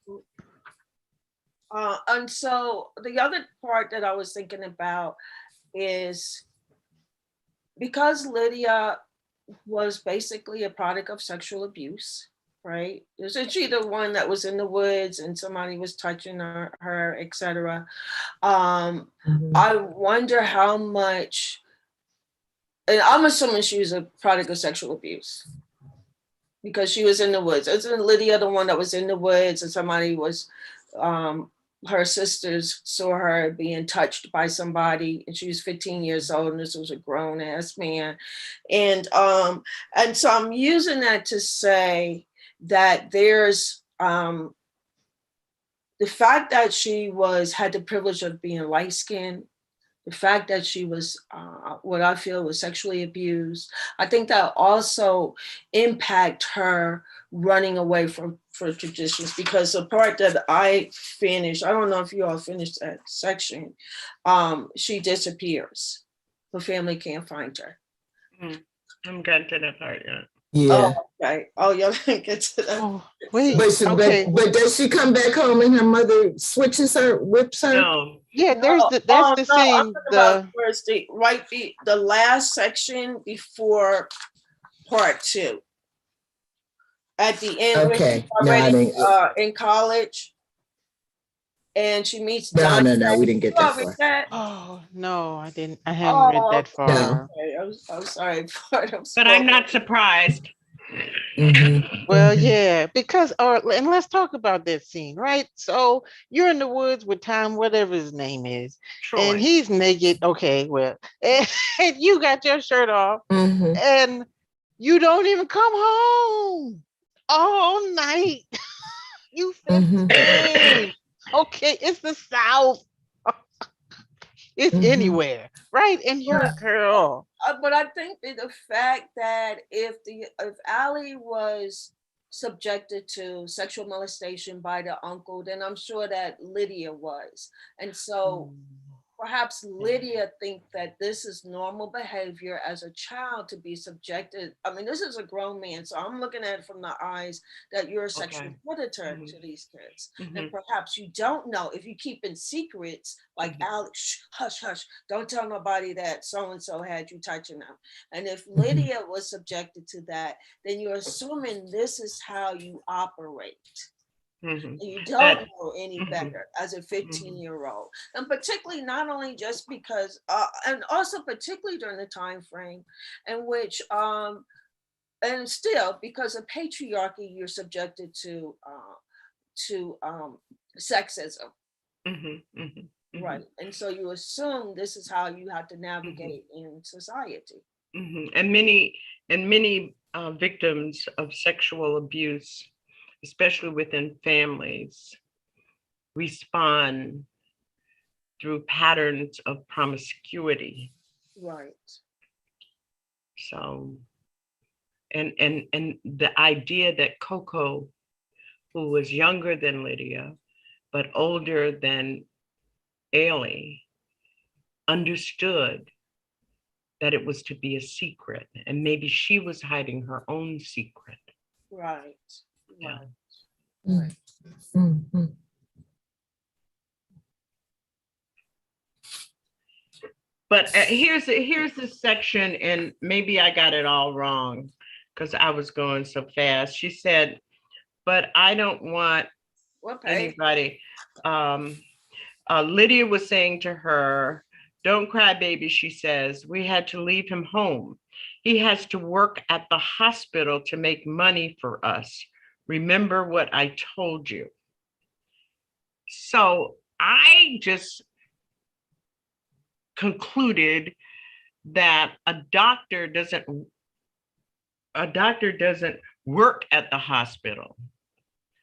S4: And so the other part that I was thinking about is, because Lydia was basically a product of sexual abuse, right? Isn't she the one that was in the woods and somebody was touching her, etc.? I wonder how much, and I'm assuming she was a product of sexual abuse because she was in the woods. Isn't Lydia the one that was in the woods and somebody was, her sisters saw her being touched by somebody, and she was 15 years old, and this was a grown ass man. And so I'm using that to say that there's the fact that she had the privilege of being light skinned, the fact that she was what I feel was sexually abused. I think that also impact her running away from traditions, because the part that I finished, I don't know if you all finished that section, she disappears. Her family can't find her.
S1: I'm getting to that part yet.
S3: Yeah.
S4: Oh, okay. Oh, y'all didn't get to that.
S5: Oh, wait.
S3: But, but does she come back home and her mother whips her?
S1: No.
S5: Yeah, that's the
S4: I'm
S5: scene.
S4: about first, the last section before part 2. At the end,
S3: Okay.
S4: when she's already in college, and she meets Dante.
S3: No, we didn't get that far.
S5: Oh no, I didn't. I haven't read that far.
S3: No.
S4: Okay, I'm sorry.
S1: But I'm not surprised.
S5: Well, yeah, because and let's talk about that scene, right? So you're in the woods with Tom, whatever his name is,
S1: Troy.
S5: and he's naked. Okay, well, and you got your shirt off, and You don't even come home all night. You 15. Okay, it's the South. It's anywhere, right? And you're a girl.
S4: But I think that the fact that if Allie was subjected to sexual molestation by the uncle, then I'm sure that Lydia was. And so perhaps Lydia think that this is normal behavior as a child to be subjected. I mean, this is a grown man, so I'm looking at it from the eyes that you're a sexual predator to these kids. And perhaps you don't know if you keep in secrets, like Alex, hush, hush, don't tell nobody that so-and-so had you touching them. And if Lydia was subjected to that, then you're assuming this is how you operate. And you don't know any better as a 15-year-old, and particularly not only just because, and also particularly during the time frame in which, and still because of patriarchy, you're subjected to sexism, right? And so you assume this is how you have to navigate in society.
S1: And many victims of sexual abuse, especially within families, respond through patterns of promiscuity.
S4: Right.
S1: So, and the idea that Coco, who was younger than Lydia, but older than Ailey, understood that it was to be a secret, and maybe she was hiding her own secret.
S4: Right.
S1: Yeah.
S4: Right.
S1: But here's the section, and maybe I got it all wrong because I was going so fast. She said, but I don't want anybody. Lydia was saying to her, don't cry, baby, she says. We had to leave him home. He has to work at the hospital to make money for us. Remember what I told you. So I just concluded that a doctor doesn't work at the hospital.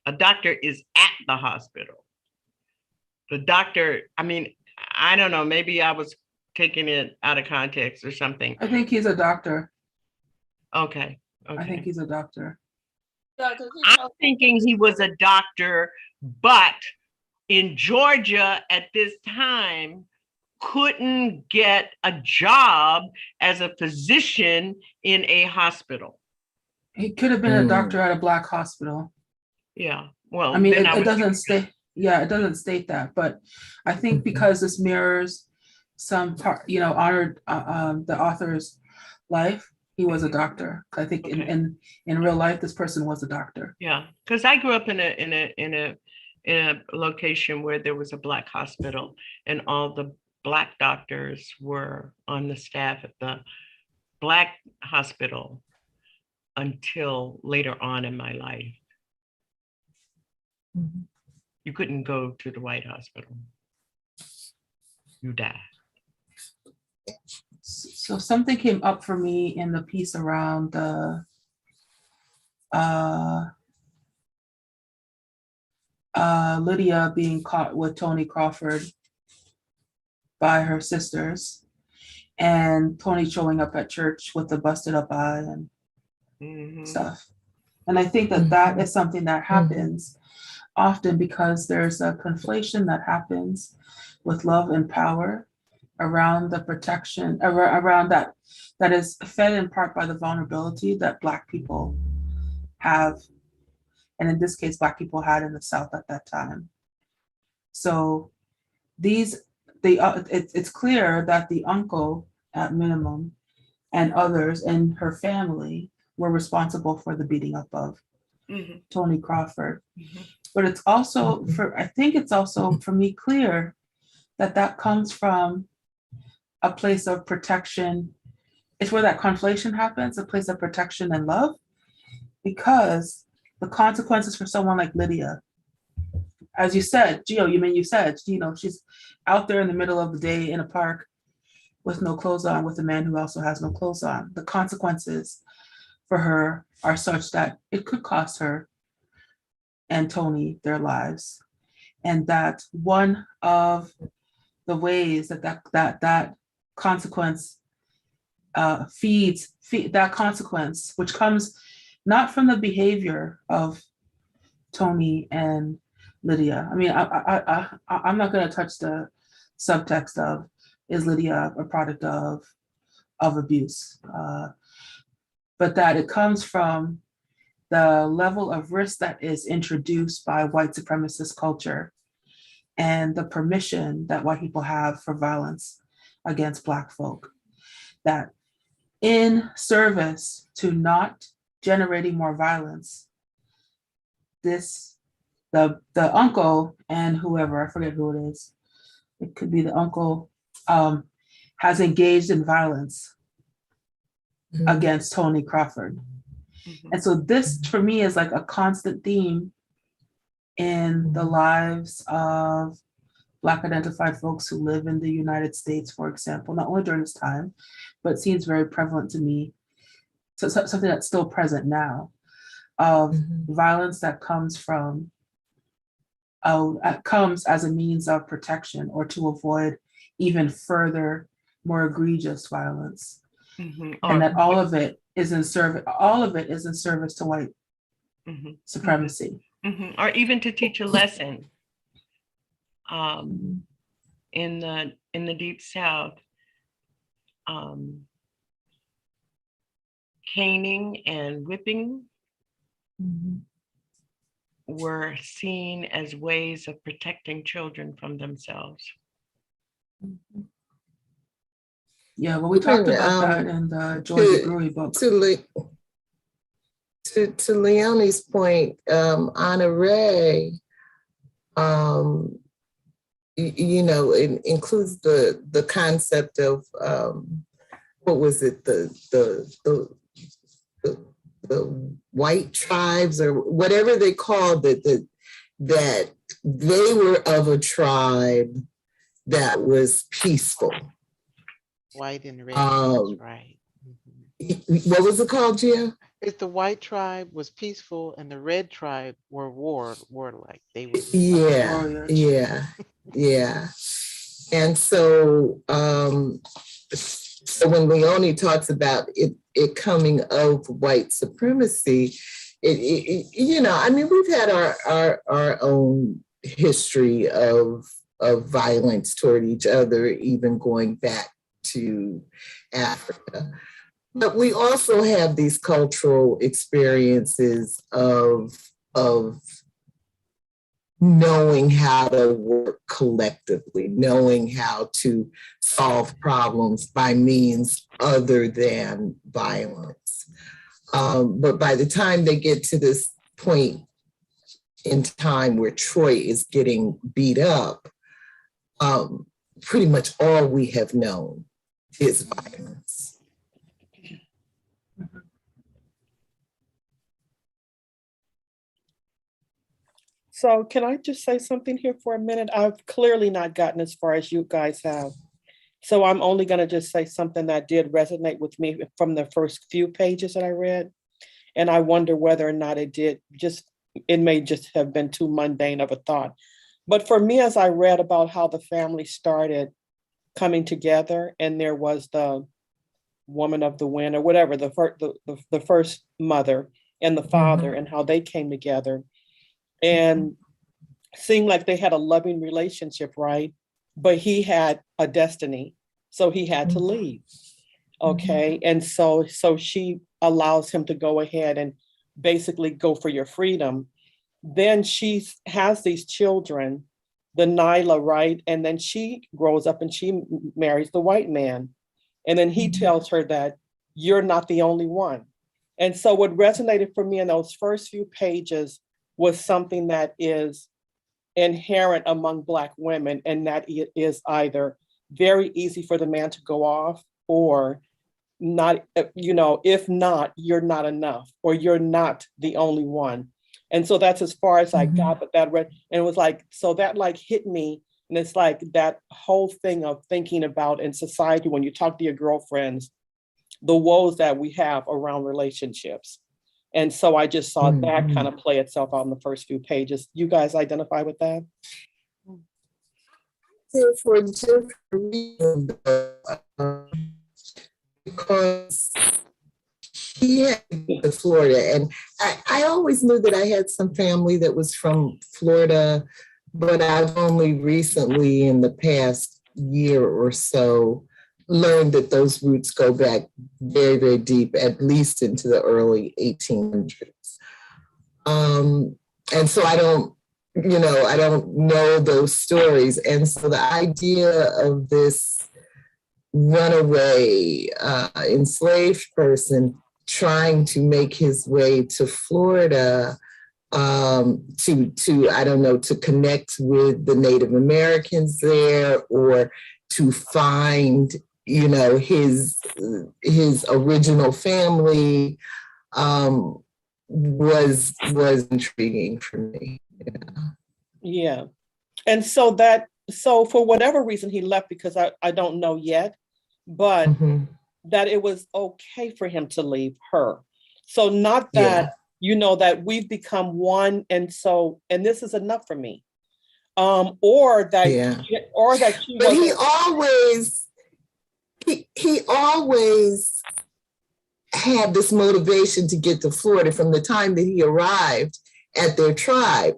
S1: A doctor is at the hospital. The doctor, I mean, I don't know, maybe I was taking it out of context or something.
S2: I think he's a doctor.
S1: Okay.
S2: I think he's a doctor.
S1: I'm thinking he was a doctor, but in Georgia at this time, couldn't get a job as a physician in a hospital.
S2: He could have been a doctor at a Black hospital.
S1: Yeah, well,
S2: I mean, it doesn't state, it doesn't state that, but I think because this mirrors some part, honored the author's life, he was a doctor. I think in real life, this person was a doctor.
S1: Yeah, because I grew up in a location where there was a Black hospital, and all the Black doctors were on the staff at the Black hospital until later on in my life. You couldn't go to the white hospital. You died.
S2: So something came up for me in the piece around the Lydia being caught with Tony Crawford by her sisters, and Tony showing up at church with a busted up eye and stuff. And I think that is something that happens often because there's a conflation that happens with love and power around the protection, around that is fed in part by the vulnerability that Black people have. And in this case, Black people had in the South at that time. So it's clear that the uncle at minimum and others in her family were responsible for the beating up of Tony Crawford. But it's also I think it's also for me clear that comes from a place of protection. It's where that conflation happens, a place of protection and love, because the consequences for someone like Lydia, as you said, you said, she's out there in the middle of the day in a park with no clothes on, with a man who also has no clothes on. The consequences for her are such that it could cost her and Tony their lives. And that one of the ways that consequence feeds that consequence, which comes not from the behavior of Tony and Lydia. I mean, I'm not going to touch the subtext of, is Lydia a product of abuse, but that it comes from the level of risk that is introduced by white supremacist culture and the permission that white people have for violence against Black folk. That in service to not generating more violence, the uncle and whoever, I forget who it is, it could be the uncle, has engaged in violence against Tony Crawford. And so this for me is like a constant theme in the lives of Black identified folks who live in the United States, for example, not only during this time, but seems very prevalent to me. So something that's still present now, of violence that comes from, comes as a means of protection or to avoid even further, more egregious violence. And that all of it is in service to white supremacy.
S1: Or even to teach a lesson. In the Deep South, caning and whipping were seen as ways of protecting children from themselves.
S2: Yeah, well, we talked about that in the Georgia Brewery book.
S3: To Leonie's point, Honorée, it includes the concept of what was it, the white tribes or whatever they called it, that they were of a tribe that was peaceful.
S5: White and red, that's right.
S3: What was it called, Gia?
S5: If the white tribe was peaceful and the red tribe were warlike, they were.
S3: Yeah. And so, so when Leonie talks about it coming of white supremacy, I mean, we've had our own history of violence toward each other, even going back to Africa. But we also have these cultural experiences of knowing how to work collectively, knowing how to solve problems by means other than violence. But by the time they get to this point in time where Troy is getting beat up, pretty much all we have known is violence.
S6: So can I just say something here for a minute? I've clearly not gotten as far as you guys have. So I'm only going to just say something that did resonate with me from the first few pages that I read. And I wonder whether or not it may just have been too mundane of a thought. But for me, as I read about how the family started coming together, and there was the woman of the wind or whatever, the first mother and the father, and how they came together and seemed like they had a loving relationship, right? But he had a destiny, so he had to leave. Okay, and so she allows him to go ahead and basically go for your freedom. Then she has these children, the Nyla, right? And then she grows up and she marries the white man. And then he tells her that you're not the only one. And so what resonated for me in those first few pages was something that is inherent among Black women, and that it is either very easy for the man to go off or not, if not, you're not enough, or you're not the only one. And so that's as far as I got, but that read, and it was like, so that like hit me. And it's like that whole thing of thinking about in society, when you talk to your girlfriends, the woes that we have around relationships. And so I just saw that kind of play itself out in the first few pages. You guys identify with that?
S3: For different reasons, because he had moved to Florida, and I always knew that I had some family that was from Florida, but I've only recently, in the past year or so, learned that those roots go back very, very deep, at least into the early 1800s. And so I don't know those stories. And so the idea of this runaway, enslaved person trying to make his way to Florida to connect with the Native Americans there, or to find, his original family, was intriguing for me.
S6: Yeah. And so for whatever reason he left, because I don't know yet, but that it was okay for him to leave her. So not that, that we've become one, and this is enough for me. Or that she
S3: But he always had this motivation to get to Florida from the time that he arrived at their tribe.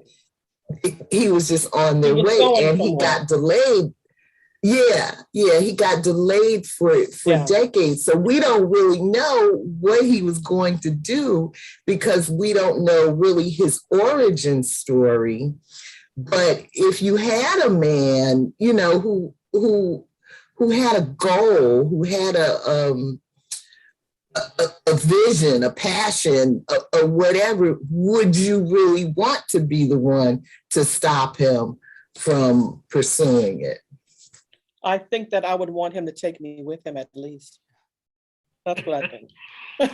S3: He was just on their way, and he got delayed. He got delayed for decades. So we don't really know what he was going to do, because we don't know really his origin story. But if you had a man, who had a goal, who had a vision, a passion, or whatever, would you really want to be the one to stop him from pursuing it?
S6: I think that I would want him to take me with him, at least. That's what I think.
S5: I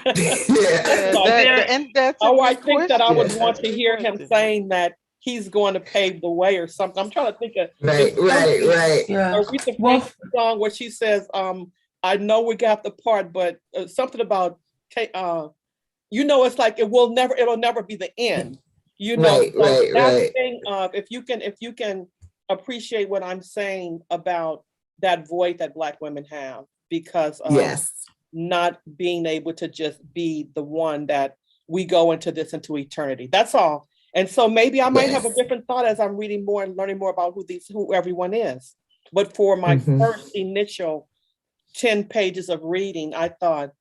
S5: think
S6: that I would want to hear him saying that he's going to pave the way or something. I'm trying to think of
S3: right.
S6: Yeah. Aretha Franklin's song where she says, I know we got the part, but something about it's like it'll never be the end. That thing of if you can appreciate what I'm saying about that void that Black women have, because of not being able to just be the one that we go into eternity. That's all. And so maybe I might have a different thought as I'm reading more and learning more about who everyone is. But for my first initial 10 pages of reading, I thought,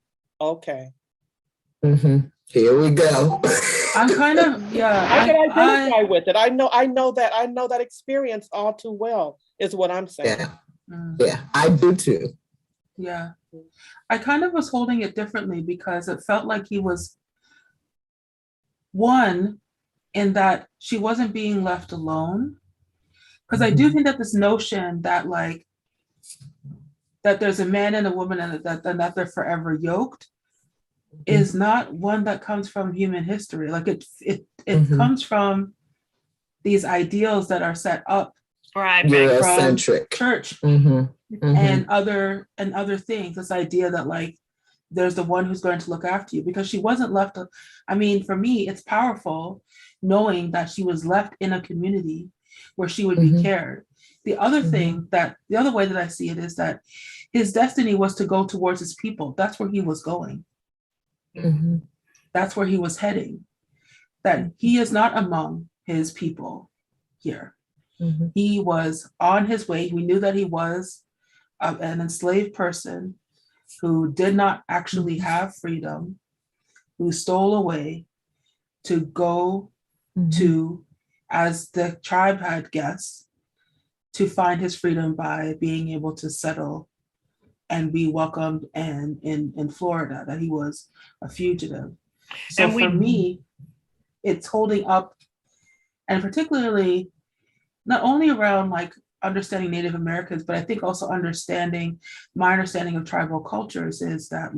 S6: okay.
S3: Here we go.
S2: I'm kind of,
S6: I can identify with it. I know that experience all too well, is what I'm saying.
S3: Yeah, I do too.
S2: Yeah. I kind of was holding it differently, because it felt like he was one, in that she wasn't being left alone. Because I do think that this notion that that there's a man and a woman and that they're forever yoked is not one that comes from human history. Like it comes from these ideals that are set up
S1: from
S2: church and other things. This idea that there's the one who's going to look after you, because she wasn't left. I mean, for me, it's powerful knowing that she was left in a community where she would be cared. The other thing the other way that I see it is that his destiny was to go towards his people. That's where he was going. That's where he was heading. That he is not among his people here. He was on his way. We knew that he was an enslaved person who did not actually have freedom, who stole away to go to, as the tribe had guessed, to find his freedom by being able to settle and be welcomed in Florida, that he was a fugitive. So for me, it's holding up, and particularly not only around understanding Native Americans, but I think also my understanding of tribal cultures is that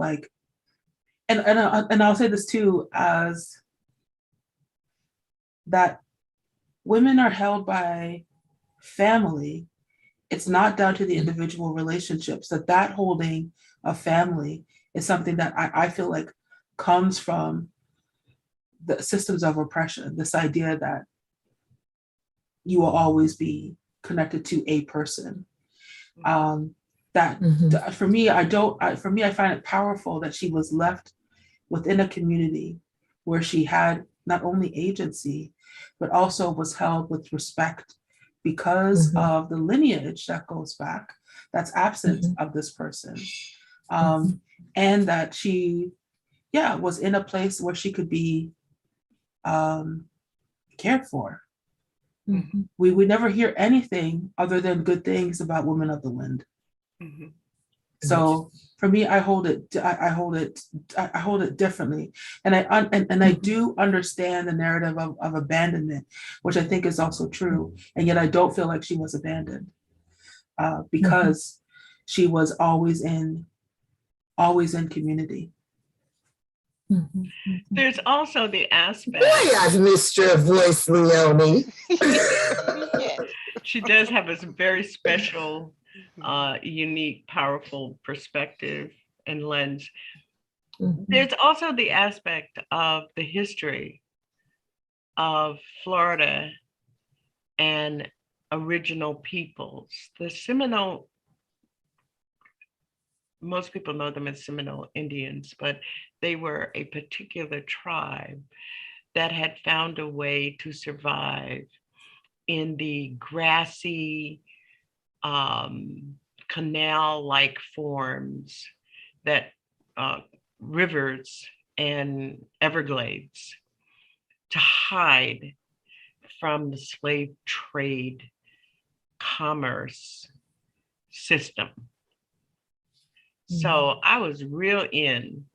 S2: and I'll say this too, as that women are held by family. It's not down to the individual relationships, that holding of family is something that I feel like comes from the systems of oppression, this idea that you will always be connected to a person. That for me, I find it powerful that she was left within a community where she had not only agency, but also was held with respect because of the lineage that goes back, that's absent of this person. And that she, was in a place where she could be cared for. We would never hear anything other than good things about Women of the Wind. So for me, I hold it differently, and I do understand the narrative of abandonment, which I think is also true, and yet I don't feel like she was abandoned because she was always in community.
S1: There's also the aspect.
S3: Boy, I've missed your voice, Leonie.
S1: She does have a very special, unique, powerful perspective and lens. There's also the aspect of the history of Florida and original peoples. The Seminole, most people know them as Seminole Indians, but they were a particular tribe that had found a way to survive in the grassy, canal-like forms that rivers and Everglades, to hide from the slave trade commerce system. So I was real in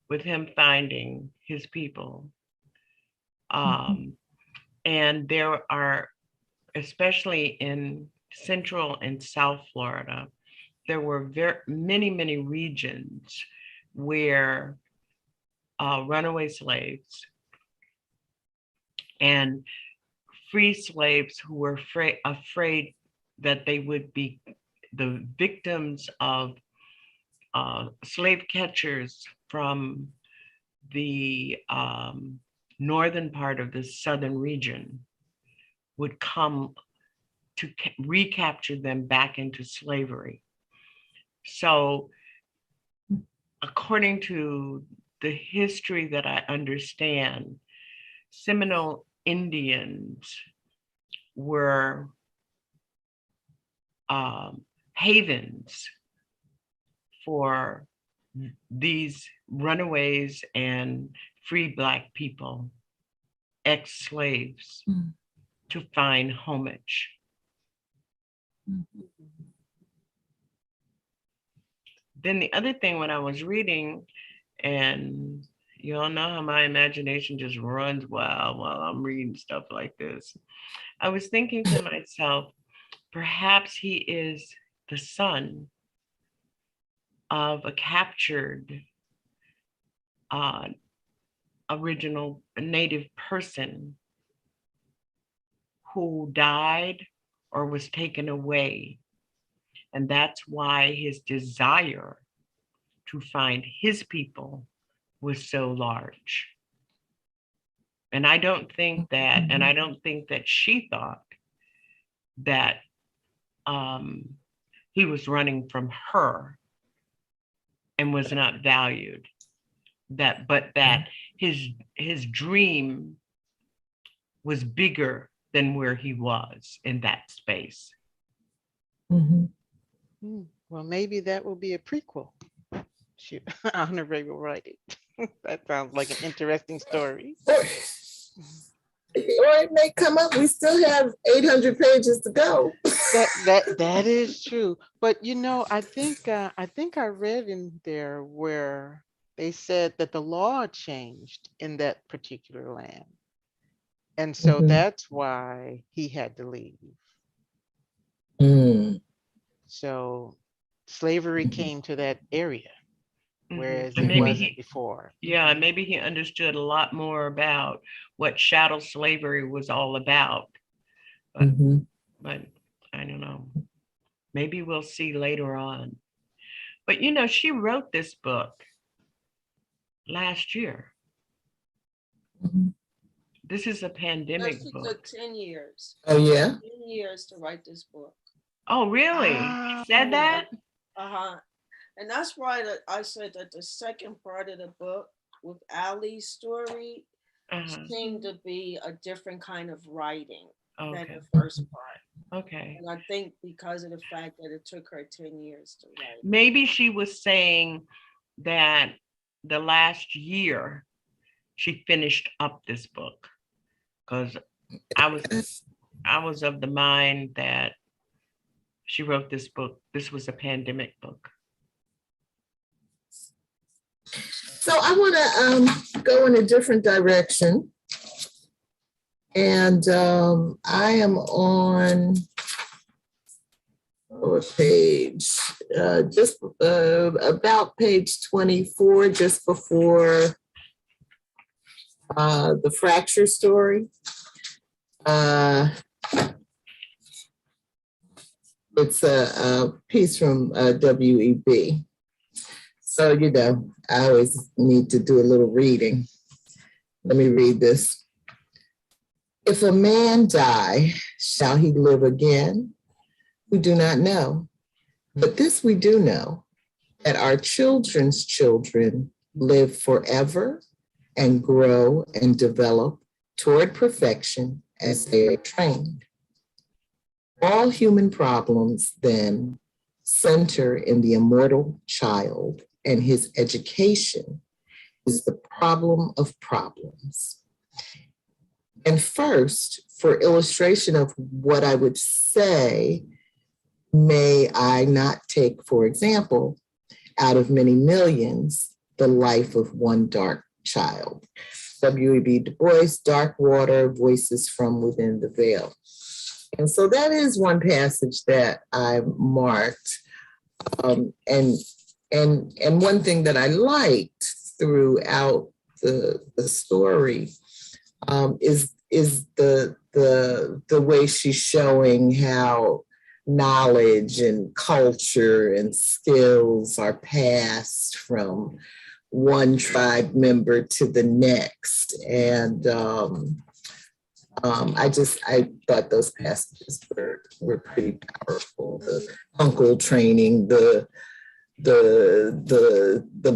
S1: with him finding his people. And there are, especially in Central and South Florida, there were many regions where runaway slaves and free slaves who were afraid that they would be the victims of slave catchers from the northern part of the southern region would come to recapture them back into slavery. So according to the history that I understand, Seminole Indians were havens for these runaways and free Black people, ex-slaves, to find homage. Then the other thing, when I was reading, and you all know how my imagination just runs wild while I'm reading stuff like this, I was thinking to myself, perhaps he is the son of a captured original native person who died or was taken away. And that's why his desire to find his people was so large. And I don't think that, and I don't think that she thought that he was running from her and was not valued, but that his dream was bigger than where he was in that space.
S5: Well, maybe that will be a prequel. Shoot, Honorée will write it. That sounds like an interesting story.
S3: Or it may come up. We still have 800 pages to go.
S5: That is true. But you know, I think I read in there where they said that the law changed in that particular land. And so that's why he had to leave. So slavery came to that area, whereas it wasn't before.
S1: Yeah, maybe he understood a lot more about what chattel slavery was all about. But I don't know. Maybe we'll see later on. But you know, she wrote this book last year.
S3: Mhm.
S1: This is a pandemic
S4: She
S1: book.
S4: took 10 years.
S3: Oh, yeah?
S4: 10 years to write this book.
S1: Oh, really?
S5: Ah.
S1: She said that?
S4: Uh-huh. And that's why that I said that the second part of the book with Ailey's story seemed to be a different kind of writing than
S1: Okay.
S4: the first part.
S1: Okay.
S4: And I think because of the fact that it took her 10 years to write.
S1: Maybe she was saying that the last year she finished up this book, because I was of the mind that she wrote this book. This was a pandemic book.
S3: So I want to go in a different direction. And I am on a page, just about page 24, just before the fracture story. It's a piece from W.E.B. So, you know, I always need to do a little reading. Let me read this. If a man die, shall he live again? We do not know. But this we do know, that our children's children live forever and grow and develop toward perfection as they are trained. All human problems then center in the immortal child, and his education is the problem of problems. And first, for illustration of what I would say, may I not take, for example, out of many millions, the life of one dark child. W.E.B. Du Bois, Dark Water, Voices from Within the Veil. And so that is one passage that I marked. And one thing that I liked throughout the story is the way she's showing how knowledge and culture and skills are passed from one tribe member to the next. And I thought those passages were pretty powerful. The uncle training, the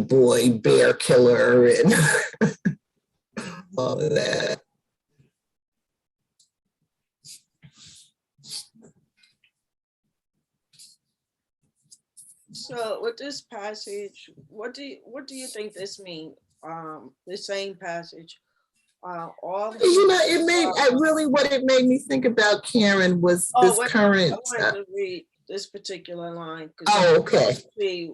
S3: boy bear killer, and all of that.
S4: So with this passage, what do you think this means? The same passage. All
S3: You know, it made what it made me think about, Karen, was this current.
S4: I wanted to read this particular line.
S3: Oh, okay.
S4: See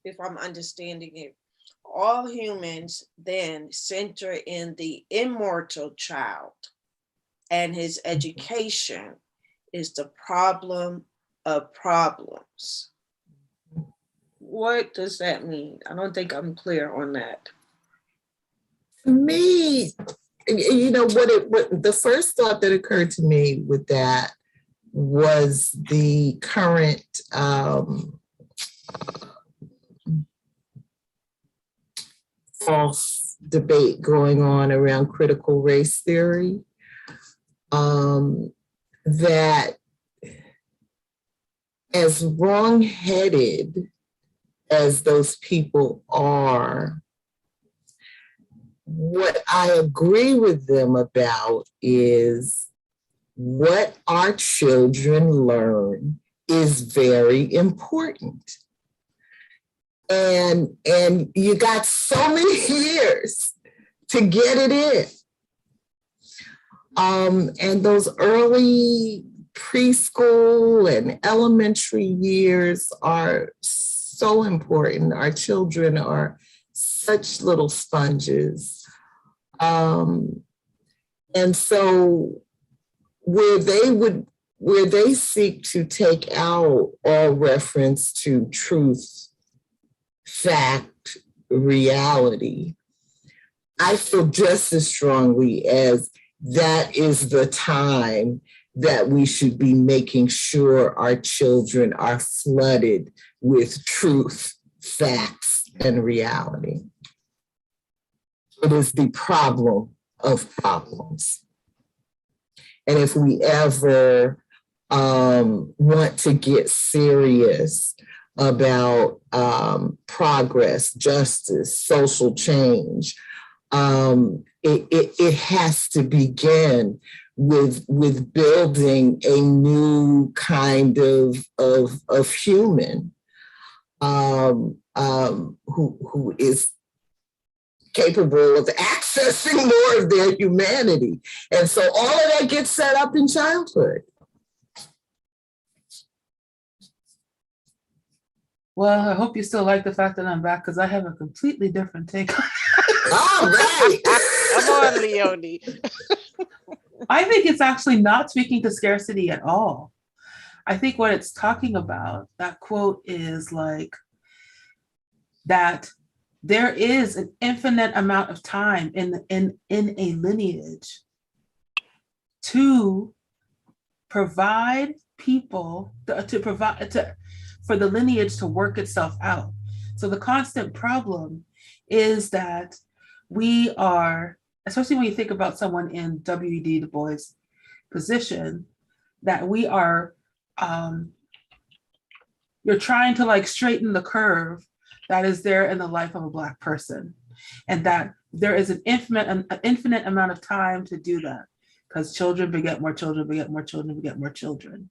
S4: if I'm understanding it. All humans then center in the immortal child, and his education is the problem of problems. What does that mean? I don't think I'm clear on that.
S3: To me, you know, what the first thought that occurred to me with that was the current false debate going on around critical race theory, that as wrong-headed as those people are, what I agree with them about is what our children learn is very important. And you got so many years to get it in. And those early preschool and elementary years are so important. Our children are such little sponges. And so where they seek to take out all reference to truth, fact, reality, I feel just as strongly as that is the time that we should be making sure our children are flooded with truth facts and reality. It is the problem of problems. And if we ever want to get serious about progress, justice, social change, it has to begin with building a new kind of human who is capable of accessing more of their humanity. And so all of that gets set up in childhood.
S2: Well, I hope you still like the fact that I'm back, because I have a completely different take.
S3: All right.
S5: Come on, Leonie.
S2: I think it's actually not speaking to scarcity at all. I think what it's talking about, that quote, is like that there is an infinite amount of time in a lineage to provide people, for the lineage to work itself out. So the constant problem is that we are, especially when you think about someone in W.E.B. Du Bois' position, that we are, you're trying to like straighten the curve that is there in the life of a Black person. And that there is an infinite amount of time to do that, because children beget more children, beget more children, beget more children.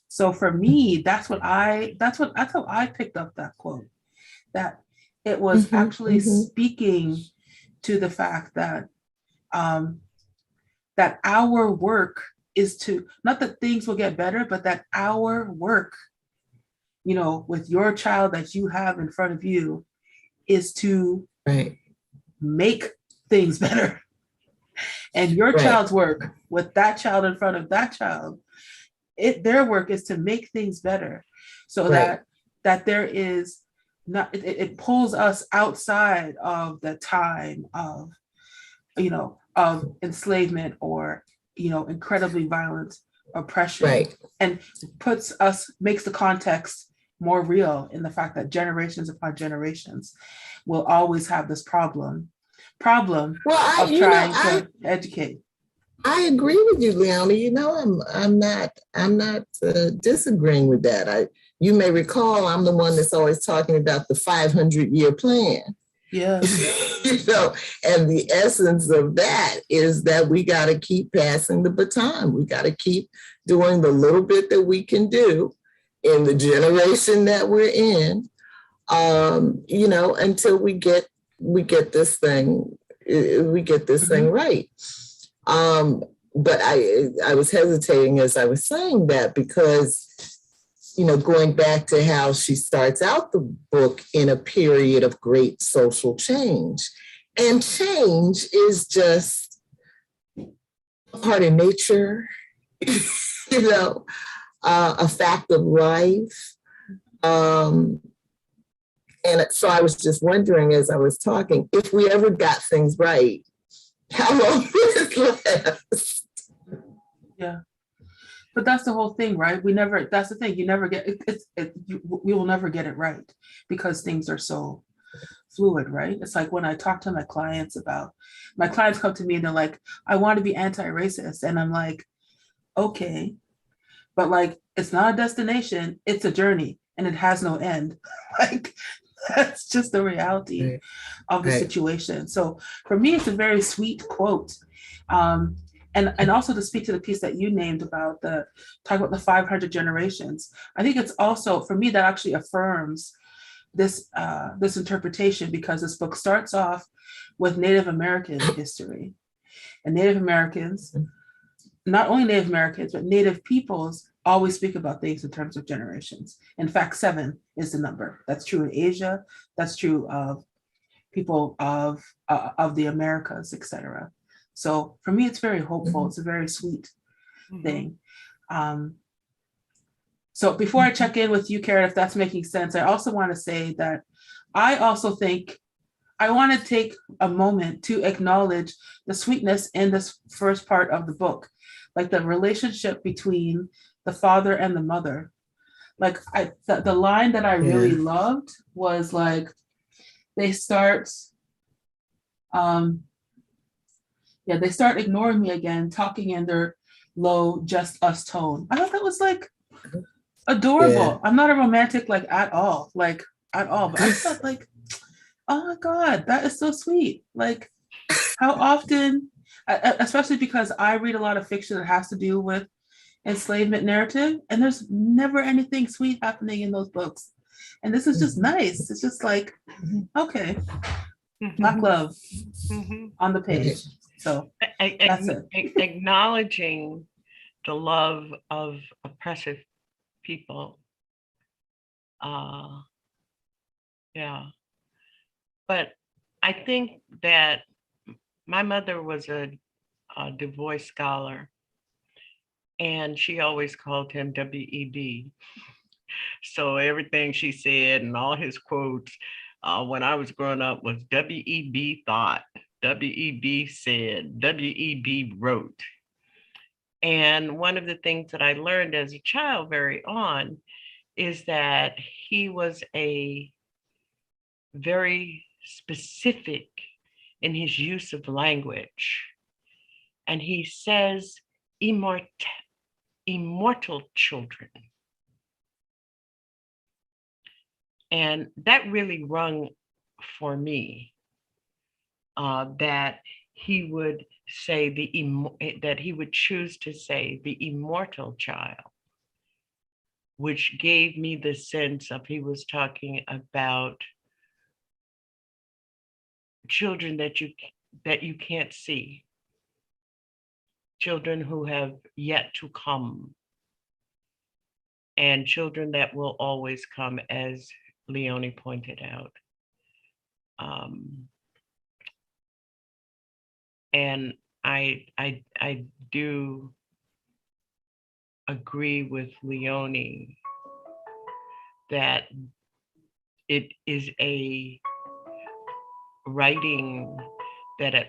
S2: So for me, that's how I picked up that quote, that it was actually speaking to the fact that that our work is to, not that things will get better, but that our work, you know, with your child that you have in front of you, is to make things better. And your child's work with that child in front of that child, their work is to make things better, so that there is not, it pulls us outside of the time of, you know, of enslavement or, you know, incredibly violent oppression, and makes the context more real in the fact that generations upon generations will always have this problem of trying to educate.
S3: I agree with you, Leonie. You know, I'm not disagreeing with that. You may recall, I'm the one that's always talking about the 500-year plan.
S2: Yeah.
S3: You know, and the essence of that is that we got to keep passing the baton. We got to keep doing the little bit that we can do in the generation that we're in, you know, until we get this thing right. But I was hesitating as I was saying that, because, you know, going back to how she starts out the book in a period of great social change, and change is just a part of nature, you know, a fact of life. And so I was just wondering, as I was talking, if we ever got things right, how long would it last?
S2: Yeah. But that's the whole thing, right? That's the thing, you never get we will never get it right, because things are so fluid, right? It's like when I talk to my clients come to me and they're like, I want to be anti-racist. And I'm like, okay, but like, it's not a destination, it's a journey, and it has no end. Like, that's just the reality of the situation. So for me, it's a very sweet quote. And also to speak to the piece that you named about talk about the 500 generations. I think it's also, for me, that actually affirms this interpretation, because this book starts off with Native American history. And Native Americans, not only Native Americans, but Native peoples always speak about things in terms of generations. In fact, 7 is the number. That's true in Asia. That's true of people of the Americas, etc. So for me, it's very hopeful. It's a very sweet thing. So before I check in with you, Karen, if that's making sense, I also want to say that I also think I want to take a moment to acknowledge the sweetness in this first part of the book, like the relationship between the father and the mother. Like the line that I really
S3: Yeah.
S2: loved was like, they start they start ignoring me again, talking in their low just us tone. I thought that was like adorable. I'm not a romantic like at all, but I thought like, oh my God, that is so sweet. Like how often, especially because I read a lot of fiction that has to do with enslavement narrative, and there's never anything sweet happening in those books. And this is just nice. It's just like, okay, Black love on the page. So that's it.
S1: Acknowledging the love of oppressive people. Yeah. But I think that my mother was a Du Bois scholar, and she always called him W.E.B. So everything she said and all his quotes when I was growing up was W.E.B. thought, W.E.B. said, W.E.B. wrote. And one of the things that I learned as a child very on is that he was a very specific in his use of language. And he says immortal children. And that really rung for me, that he would say that he would choose to say the immortal child, which gave me the sense of he was talking about children that you can't see, children who have yet to come, and children that will always come, as Leonie pointed out. And I do agree with Leonie that it is a writing that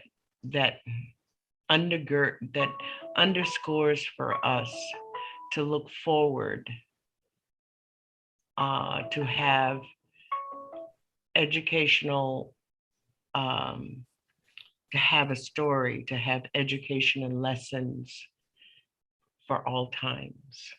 S1: underscores for us to look forward, to have educational, to have a story, to have educational lessons for all times.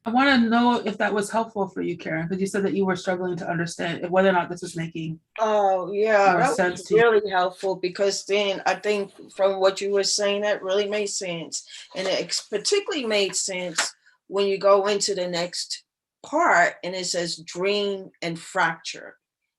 S2: I want to know if that was helpful for you, Karen, because you said that you were struggling to understand whether or not this was making
S4: Oh, yeah,
S2: more
S4: that
S2: sense
S4: was
S2: to you.
S4: really helpful, because then I think from what you were saying, that really made sense. And it particularly made sense when you go into the next part and it says dream and fracture.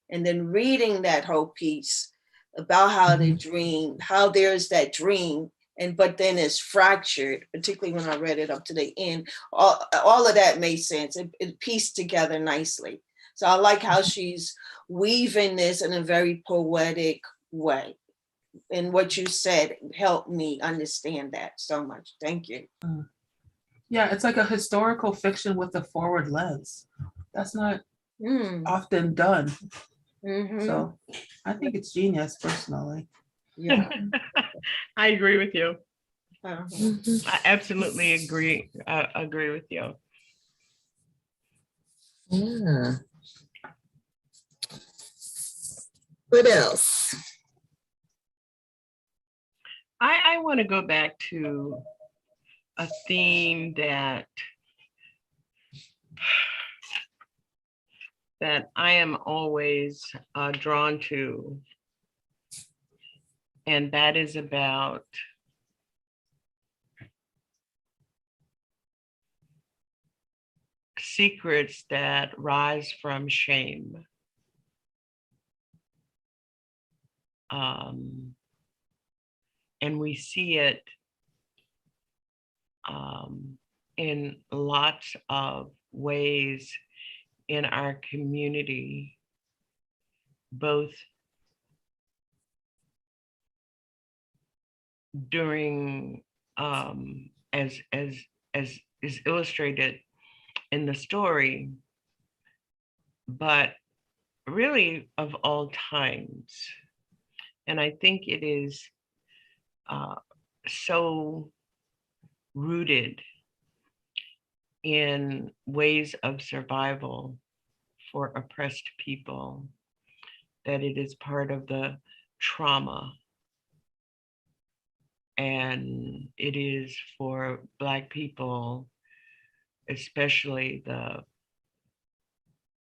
S4: And then reading that whole piece about how they dream, how there's that dream, but then it's fractured, particularly when I read it up to the end. All of that made sense. It pieced together nicely. So I like how she's weaving this in a very poetic way. And what you said helped me understand that so much. Thank you.
S2: Yeah, it's like a historical fiction with a forward lens. That's not often done. So I think it's genius, personally.
S4: Yeah.
S1: I agree with you.
S3: Mhm.
S1: I absolutely agree. Agree with you.
S3: Yeah. What else?
S1: I want to go back to a theme that I am always drawn to, and that is about secrets that rise from shame. And we see it in lots of ways in our community, both during, as is illustrated in the story, but really of all times. And I think it is so rooted in ways of survival for oppressed people that it is part of the trauma. And it is for Black people, especially the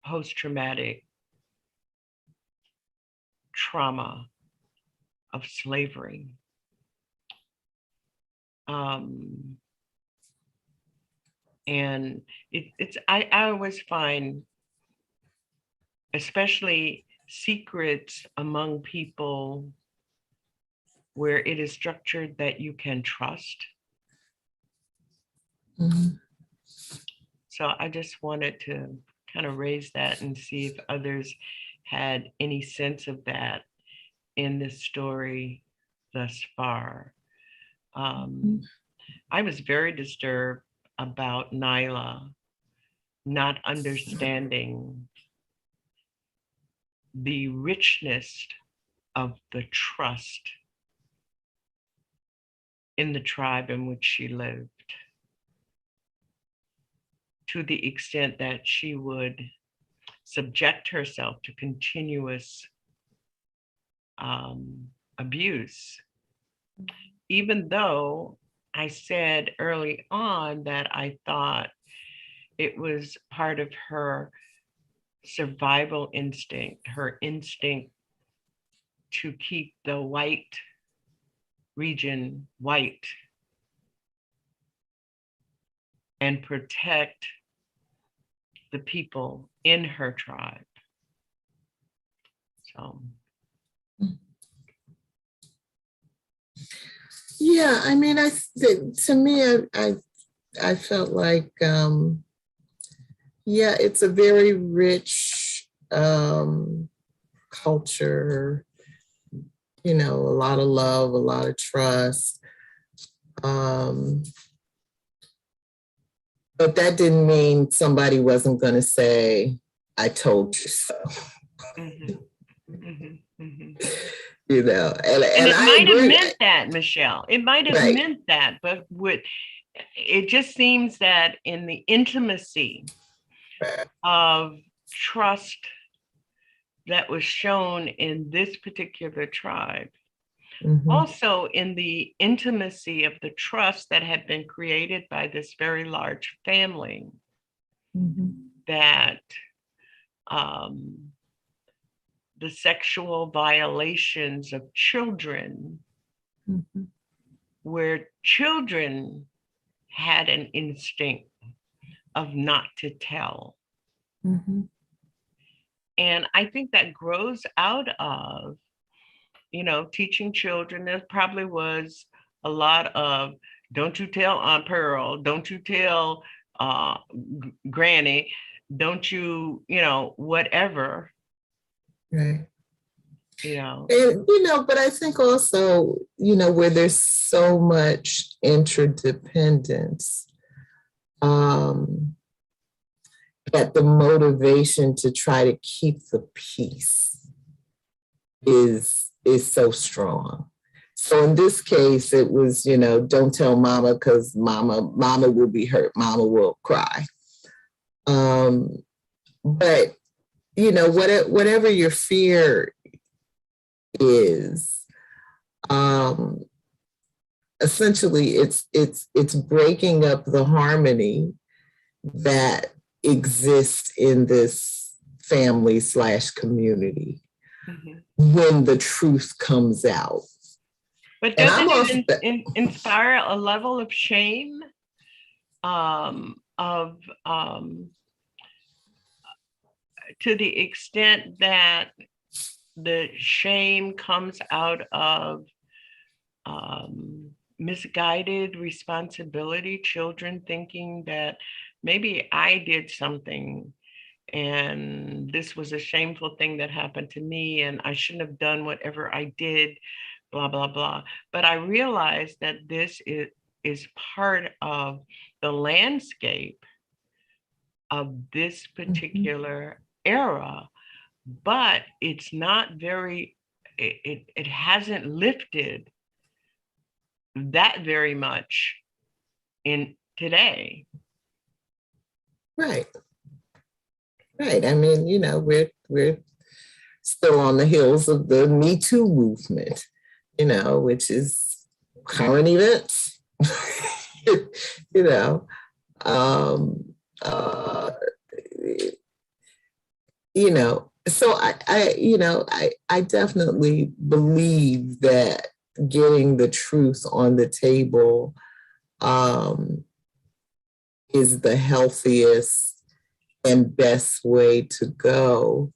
S1: post-traumatic trauma of slavery. And I always find, especially secrets among people where it is structured that you can trust.
S3: Mhm.
S1: So I just wanted to kind of raise that and see if others had any sense of that in this story thus far. I was very disturbed about Nyla not understanding the richness of the trust in the tribe in which she lived, to the extent that she would subject herself to continuous abuse, even though I said early on that I thought it was part of her survival instinct, her instinct to keep the white region white and protect the people in her tribe. So.
S3: Yeah, I mean, to me, I felt like, yeah, it's a very rich culture, you know, a lot of love, a lot of trust. But that didn't mean somebody wasn't going to say, I told you so. You know, and
S1: it
S3: I
S1: might have
S3: agree.
S1: meant that, Michelle. It might have meant that, but it just seems that in the intimacy of trust that was shown in this particular tribe, also in the intimacy of the trust that had been created by this very large family, that the sexual violations of children, where children had an instinct of not to tell. And I think that grows out of, you know, teaching children. There probably was a lot of, don't you tell Aunt Pearl, don't you tell Granny, don't you, you know, whatever.
S3: Right.
S1: You know.
S3: And, you know, but I think also, you know, where there's so much interdependence, that the motivation to try to keep the peace is so strong. So in this case, it was, you know, don't tell mama because mama will be hurt, mama will cry. But, you know, whatever your fear is, essentially it's breaking up the harmony that exists in this family / community when the truth comes out.
S1: But doesn't it inspire a level of shame, to the extent that the shame comes out of misguided responsibility, children thinking that maybe I did something and this was a shameful thing that happened to me and I shouldn't have done whatever I did, blah, blah, blah. But I realized that this is part of the landscape of this particular era, but it's not very, it hasn't lifted that very much in today.
S3: Right. Right. I mean, we're still on the heels of the Me Too movement, which is current events. you know, um, uh, so I definitely believe that getting the truth on the table is the healthiest and best way to go.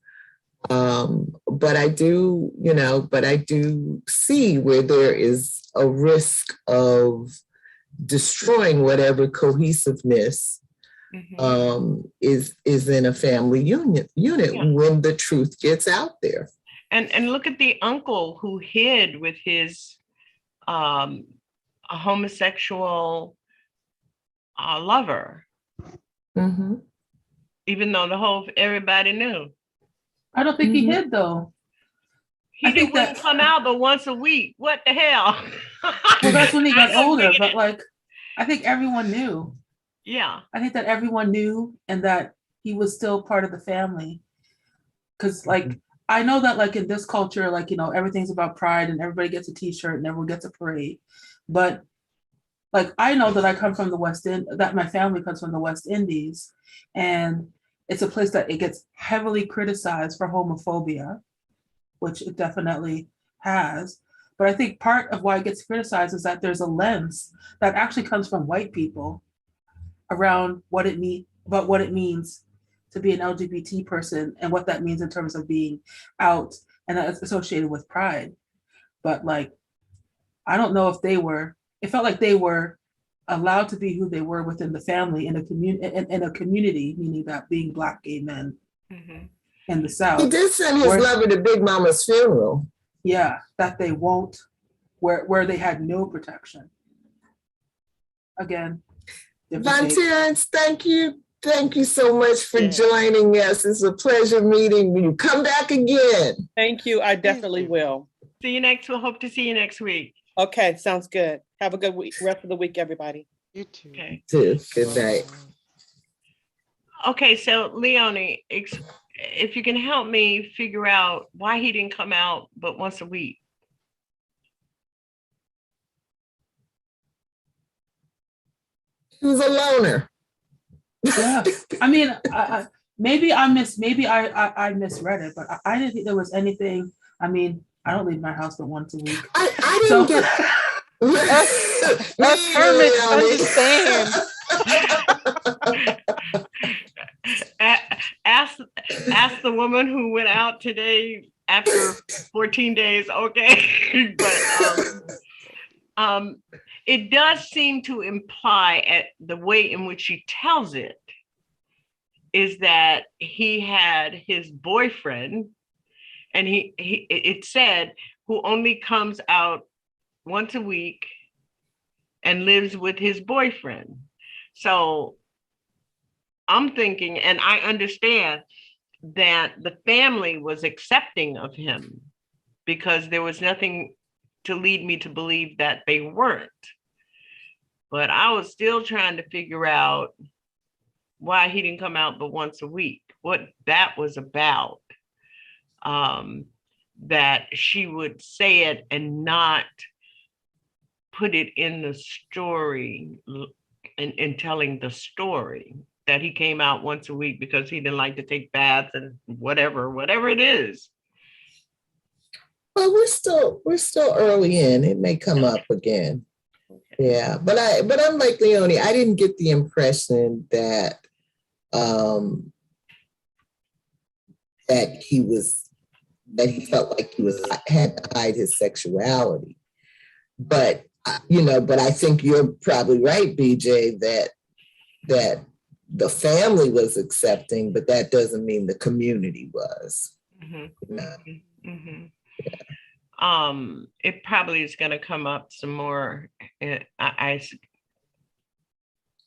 S3: But I do see where there is a risk of destroying whatever cohesiveness is in a family unit when the truth gets out there.
S1: And look at the uncle who hid with his a homosexual lover, even though everybody knew.
S2: I don't think he hid though.
S1: He wouldn't come out but once a week. What the hell?
S2: Well, that's when he got older, but like, I think everyone knew.
S1: Yeah.
S2: I think that everyone knew and that he was still part of the family. Because like, I know that like in this culture, like, everything's about pride and everybody gets a t-shirt and everyone gets a parade. But like, I know that I come from the West End, that my family comes from the West Indies. And it's a place that it gets heavily criticized for homophobia, which it definitely has. But I think part of why it gets criticized is that there's a lens that actually comes from white people around what it means to be an LGBT person and what that means in terms of being out and that's associated with pride. But like, I don't know if it felt like they were allowed to be who they were within the family in a community, meaning that being Black gay men in the South.
S3: He did send his lover to Big Mama's funeral.
S2: Yeah, that they won't, where they had no protection. Again,
S3: Vonterance, thank you. Thank you so much for joining us. It's a pleasure meeting you. Come back again.
S6: Thank you. I definitely will.
S1: We'll hope to see you next week.
S6: Okay, sounds good. Have a good week, rest of the week, everybody.
S5: You too.
S1: Okay.
S3: Good night.
S1: Okay, so Leonie, if you can help me figure out why he didn't come out but once a week.
S3: He was a loner.
S2: Yeah, I mean, maybe I misread it, but I didn't think there was anything. I mean, I don't leave my house but once a week.
S3: I didn't get.
S5: Us hermits understand.
S1: Ask the woman who went out today after 14 days. Okay, but it does seem to imply at the way in which she tells it is that he had his boyfriend, and it said who only comes out once a week and lives with his boyfriend. So I'm thinking, and I understand that the family was accepting of him because there was nothing to lead me to believe that they weren't. But I was still trying to figure out why he didn't come out but once a week, what that was about. That she would say it and not put it in the story, in telling the story that he came out once a week because he didn't like to take baths and whatever it is.
S3: Well, we're still early in. It may come up again. Okay. Yeah, but I'm like Leonie. I didn't get the impression that that he felt like he had to hide his sexuality. But I think you're probably right, BJ, that the family was accepting, but that doesn't mean the community was.
S1: It probably is going to come up some more.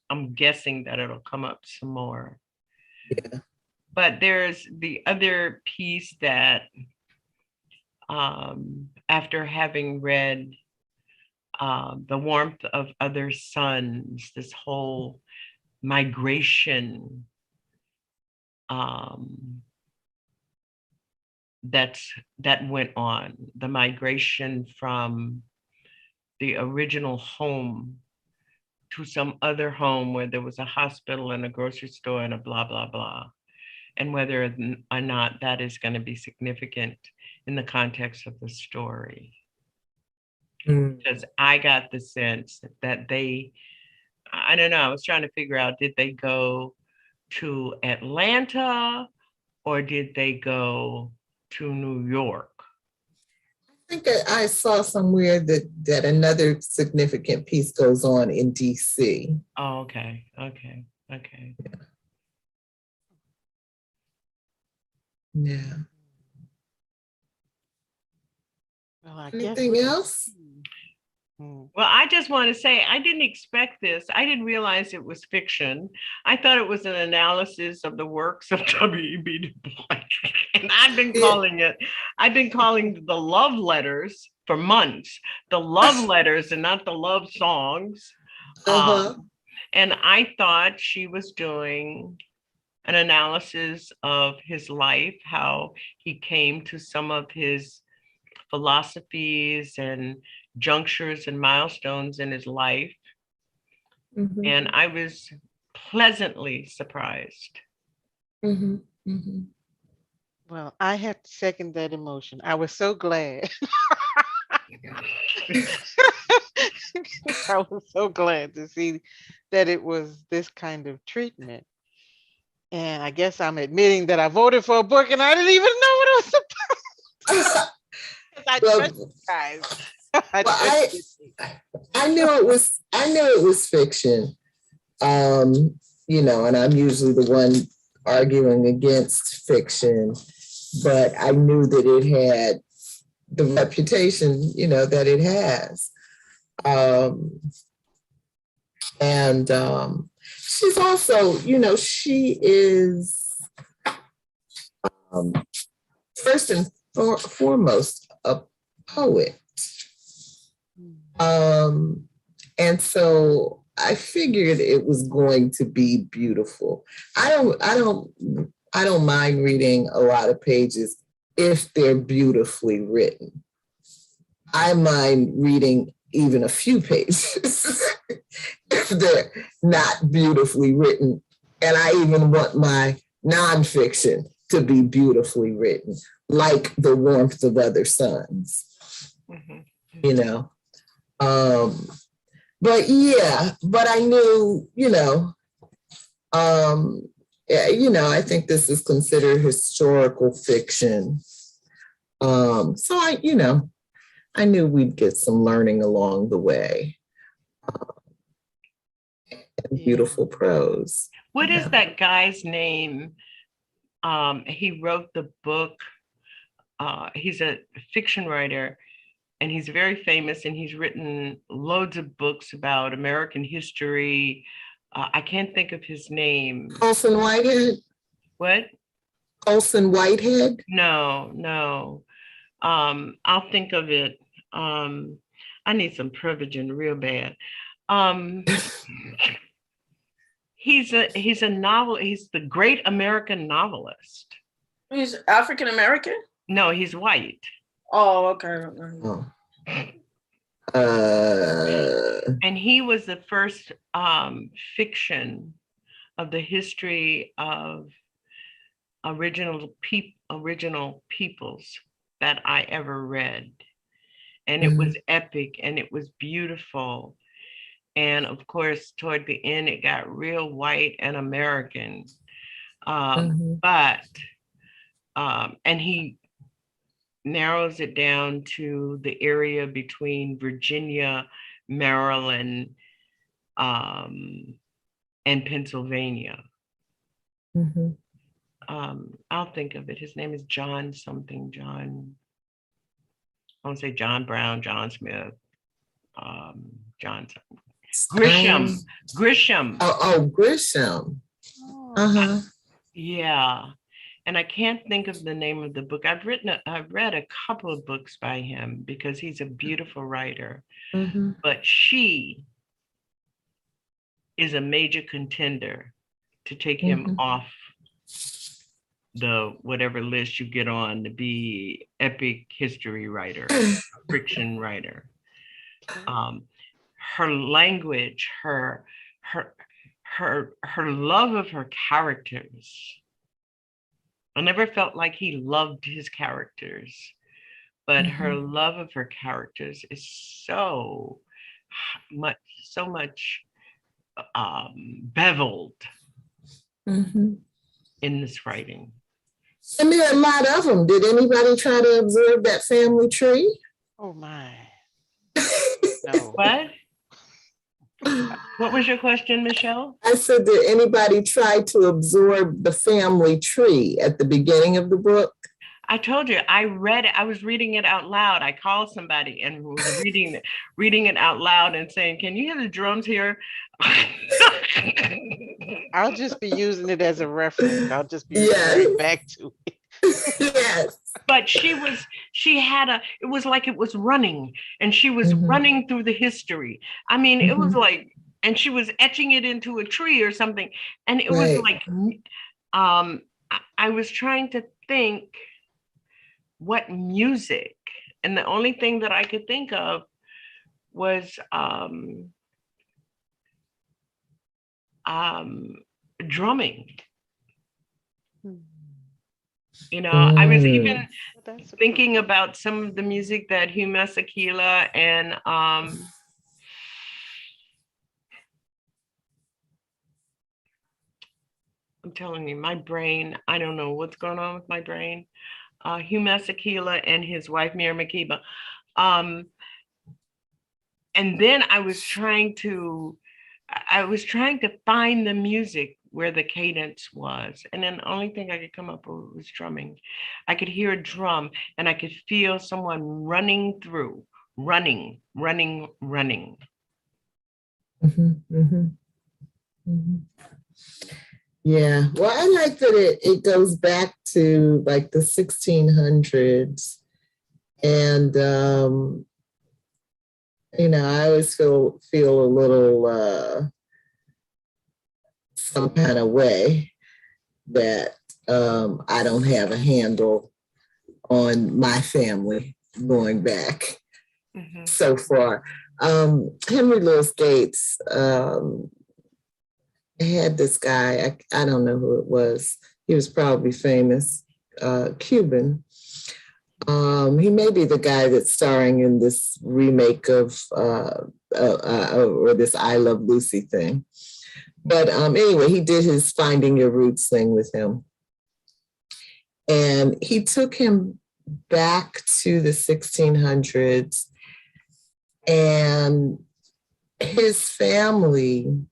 S1: I'm guessing that it'll come up some more.
S3: Yeah.
S1: But there's the other piece that after having read the warmth of other suns, this whole migration that went on, the migration from the original home to some other home where there was a hospital and a grocery store and a blah, blah, blah. And whether or not that is going to be significant in the context of the story. Because I got the sense that I don't know, I was trying to figure out, did they go to Atlanta or did they go to New York?
S3: I think I saw somewhere that another significant piece goes on in DC.
S1: Oh, okay.
S3: Yeah.
S5: Well, I
S3: Anything else?
S1: Well, I just want to say, I didn't expect this. I didn't realize it was fiction. I thought it was an analysis of the works of W.E.B. Du Bois. And I've been calling the love letters for months, the love letters and not the love songs. And I thought she was doing an analysis of his life, how he came to some of his philosophies and junctures and milestones in his life. And I was pleasantly surprised.
S5: Well, I have to second that emotion. I was so glad. I was so glad to see that it was this kind of treatment. And I guess I'm admitting that I voted for a book and I didn't even know what it was about. I trust you guys.
S3: I knew it was fiction. You know, and I'm usually the one arguing against fiction, but I knew that it had the reputation, you know, that it has. And she's also, you know, she is first and foremost a poet. And so I figured it was going to be beautiful. I don't mind reading a lot of pages if they're beautifully written. I mind reading even a few pages if they're not beautifully written. And I even want my nonfiction to be beautifully written, like The Warmth of Other Suns, you know. But I knew, you know, I think this is considered historical fiction. So I knew we'd get some learning along the way. And beautiful prose.
S1: What is that guy's name? He wrote the book. He's a fiction writer. And he's very famous, and he's written loads of books about American history. I can't think of his name.
S3: Colson Whitehead?
S1: What?
S3: Colson Whitehead?
S1: No. I'll think of it. I need some Privigen real bad. He's a novel. He's the great American novelist.
S4: He's African American?
S1: No, he's white.
S4: Oh, okay.
S1: And he was the first fiction of the history of original peoples that I ever read. And it was epic and it was beautiful. And of course, toward the end, it got real white and American. And he narrows it down to the area between Virginia, Maryland, and Pennsylvania. I'll think of it. His name is John something. I want to say John Brown, John Smith, John Grisham.
S3: Oh, Grisham.
S1: Yeah. and I can't think of the name of the book. I've read a couple of books by him because he's a beautiful writer,
S3: Mhm.
S1: but she is a major contender to take him
S3: Mhm.
S1: off the whatever list you get on to be epic history writer, fiction writer. Her language, her love of her characters. I never felt like he loved his characters, but her love of her characters is so much beveled
S3: Mhm.
S1: in this writing.
S3: And there are a lot of them. Did anybody try to observe that family tree?
S5: Oh my. No.
S1: What? What was your question, Michelle?
S3: I said, did anybody try to absorb the family tree at the beginning of the book?
S1: I told you, I read it. I was reading it out loud. I called somebody and was reading it out loud and saying, "Can you hear the drums here?"
S5: I'll just be using it as a reference. I'll just be
S3: Yes.
S5: referring back to it.
S3: Yes.
S1: But it was like it was running, and she was running through the history. I mean, it was like, and she was etching it into a tree or something. And it was like, I was trying to think what music, and the only thing that I could think of was drumming. You know, I was even thinking about some of the music that Hugh Masekela and I'm telling you, my brain, I don't know what's going on with my brain. Hugh Masekela and his wife, Mira Makeba. And then I was trying to find the music where the cadence was. And then the only thing I could come up with was drumming. I could hear a drum and I could feel someone running through, running.
S3: Yeah, well, I like that it goes back to like the 1600s. And, you know, I always feel a little some kind of way that I don't have a handle on my family going back so far. Henry Louis Gates had this guy, I don't know who it was. He was probably famous, Cuban. He may be the guy that's starring in this remake of or this I Love Lucy thing. But anyway, he did his Finding Your Roots thing with him. And he took him back to the 1600s, and his family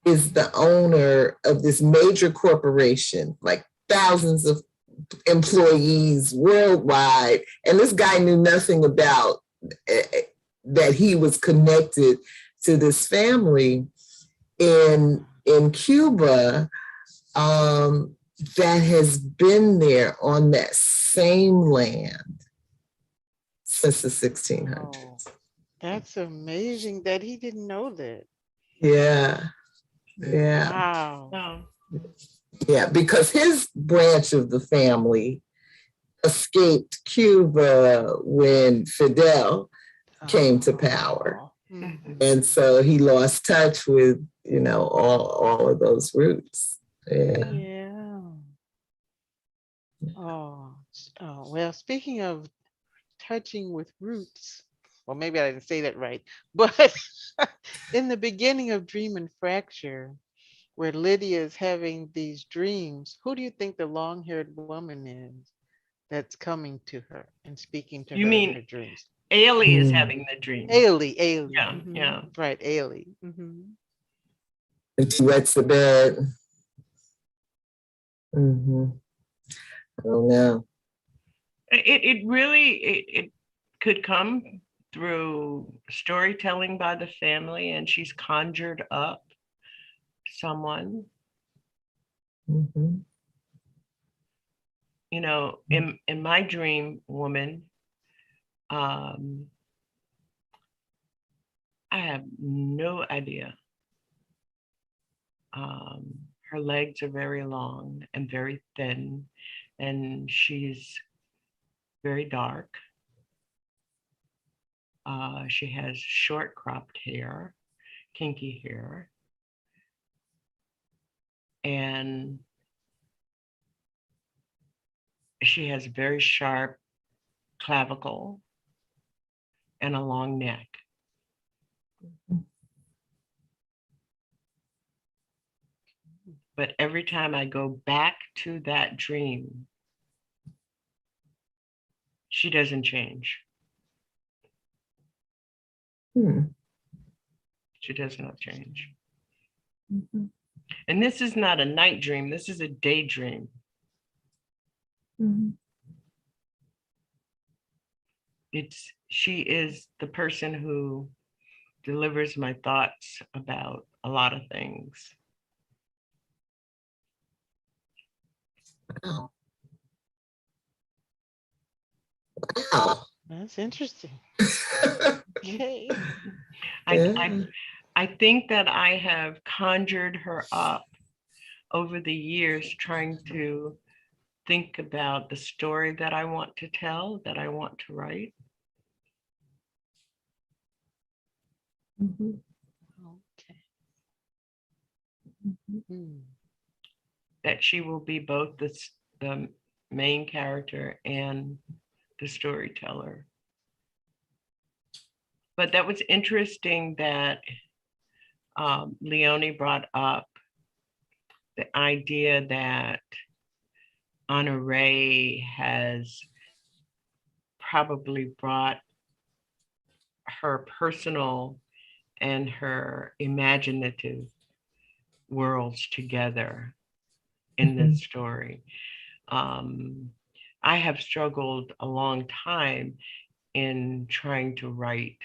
S3: is the owner of this major corporation, like thousands of employees worldwide. And this guy knew nothing about that he was connected to this family in Cuba that has been there on that same land since the 1600s.
S5: Oh, that's amazing that he didn't know that.
S3: Yeah.
S5: Wow.
S3: Yeah, because his branch of the family escaped Cuba when Fidel came to power. And so he lost touch with, you know, all of those roots.
S5: Yeah. Oh, well, speaking of touching with roots, well, maybe I didn't say that right, but in the beginning of Dream and Fracture, where Lydia is having these dreams, who do you think the long-haired woman is that's coming to her and speaking to her in her dreams?
S1: Ailey is having the dream.
S5: Ailey.
S1: Yeah.
S5: Right, Ailey.
S3: And she wets the bed. I don't know.
S1: It really could come through storytelling by the family, and she's conjured up someone. you know, in my dream woman, I have no idea. Her legs are very long and very thin, and she's very dark. She has short cropped hair, kinky hair, and she has very sharp clavicle and a long neck. But every time I go back to that dream, she doesn't change. She does not change.
S3: Mhm.
S1: And this is not a night dream, this is a daydream.
S3: Mhm.
S1: She is the person who delivers my thoughts about a lot of things.
S3: Wow. Wow.
S5: That's interesting. Okay.
S3: Yeah.
S1: I think that I have conjured her up over the years trying to think about the story that I want to tell, that I want to write.
S3: Mhm.
S5: Okay.
S3: Mhm.
S5: Hmm.
S1: That she will be both the main character and the storyteller. But that was interesting that Leonie brought up the idea that Honorée has probably brought her personal and her imaginative worlds together in this story. I have struggled a long time in trying to write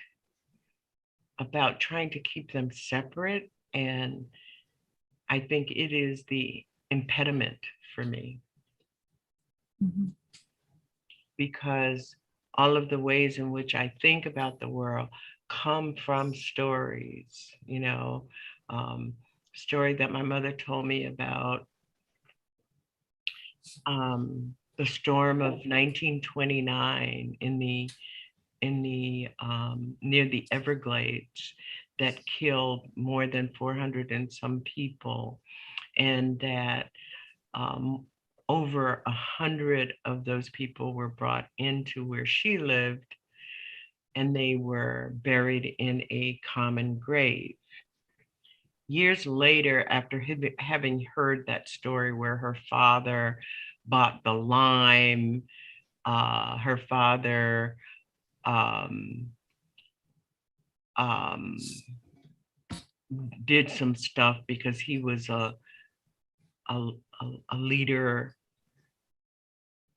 S1: about trying to keep them separate. And I think it is the impediment for me
S3: Mhm.
S1: because all of the ways in which I think about the world come from stories, you know, story that my mother told me about the storm of 1929 in the near the Everglades that killed more than 400 and some people, and that over 100 of those people were brought into where she lived, and they were buried in a common grave. Years later, after having heard that story where her father bought the lime, her father um, um, did some stuff because he was a, a leader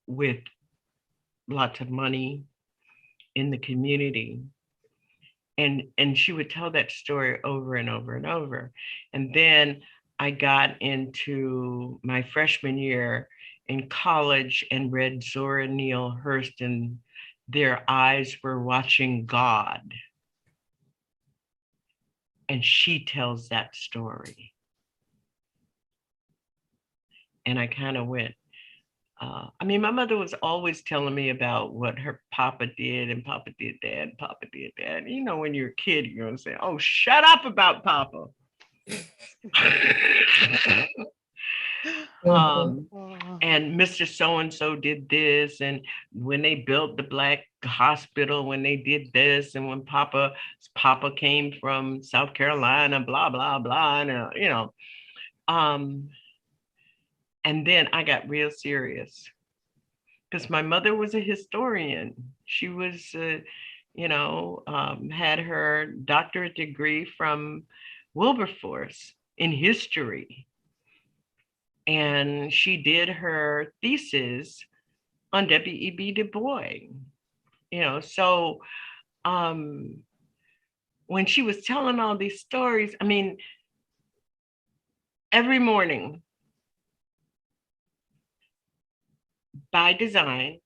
S1: with lots of money in the community. And she would tell that story over and over and over. And then I got into my freshman year in college and read Zora Neale Hurston, Their Eyes Were Watching God. And she tells that story. And I kind of went, I mean, my mother was always telling me about what her papa did and papa did that, and papa did that. You know, when you're a kid, you're going to say, oh, shut up about papa.
S3: Mhm.
S1: And Mr. So-and-so did this. And when they built the Black hospital, when they did this, and when Papa came from South Carolina, blah, blah, blah, and, you know. And then I got real serious because my mother was a historian. She was, you know, had her doctorate degree from Wilberforce in history. And she did her thesis on W.E.B. Du Bois, you know, so when she was telling all these stories, I mean, every morning by design.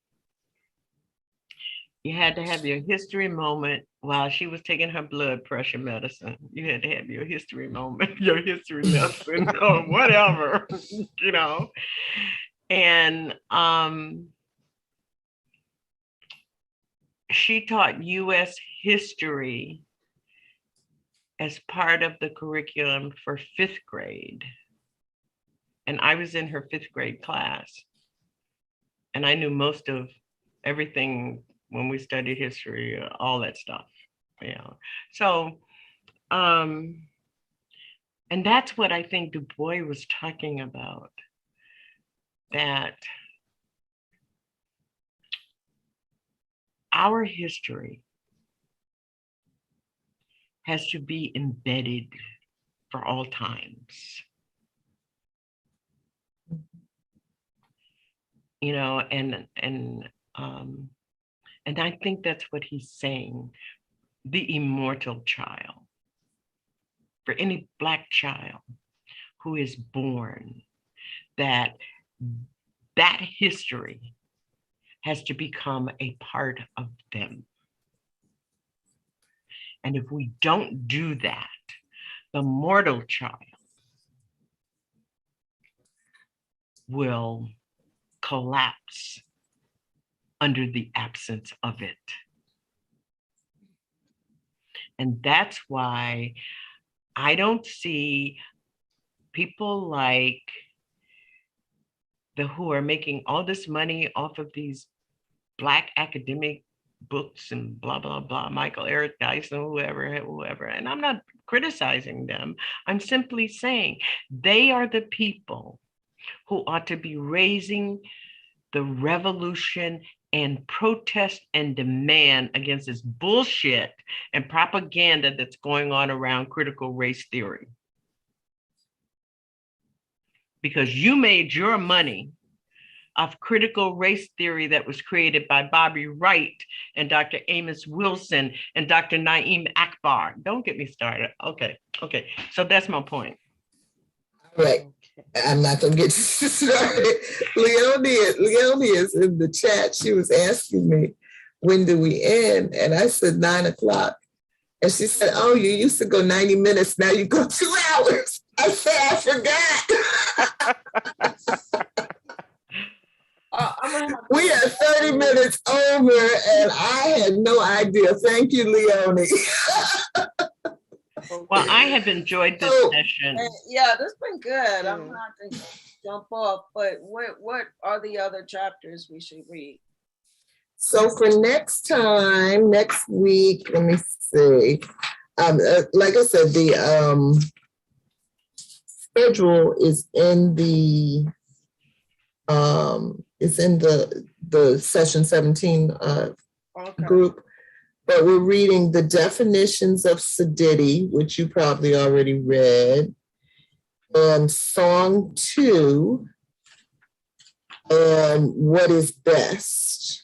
S1: You had to have your history moment while she was taking her blood pressure medicine. You had to have your history moment, your history lesson, or whatever, you know. And she taught US history as part of the curriculum for 5th grade. And I was in her 5th grade class. And I knew most of everything when we studied history, all that stuff, you know. So, and that's what I think Du Bois was talking about, that our history has to be embedded for all times. You know, and I think that's what he's saying, the immortal child. For any Black child who is born, that history has to become a part of them. And if we don't do that, the mortal child will collapse under the absence of it. And that's why I don't see people like who are making all this money off of these Black academic books and blah, blah, blah, Michael Eric Dyson, whoever. And I'm not criticizing them. I'm simply saying they are the people who ought to be raising the revolution and protest and demand against this bullshit and propaganda that's going on around critical race theory. Because you made your money off critical race theory that was created by Bobby Wright and Dr. Amos Wilson and Dr. Naeem Akbar. Don't get me started. Okay. So that's my point.
S3: All right. I'm not gonna get started. Leonie is in the chat. She was asking me, when do we end? And I said 9 o'clock. And she said, oh, you used to go 90 minutes, now you go 2 hours. I said, I forgot. We are 30 minutes over and I had no idea. Thank you, Leonie.
S1: Well, I have enjoyed this session.
S4: Yeah, this has been good. I'm gonna have to jump off, but what are the other chapters we should read?
S3: So for next week, let me see. Like I said, the schedule is in the session 17 group. But we're reading the definitions of sedity, which you probably already read, and song 2, and what is best.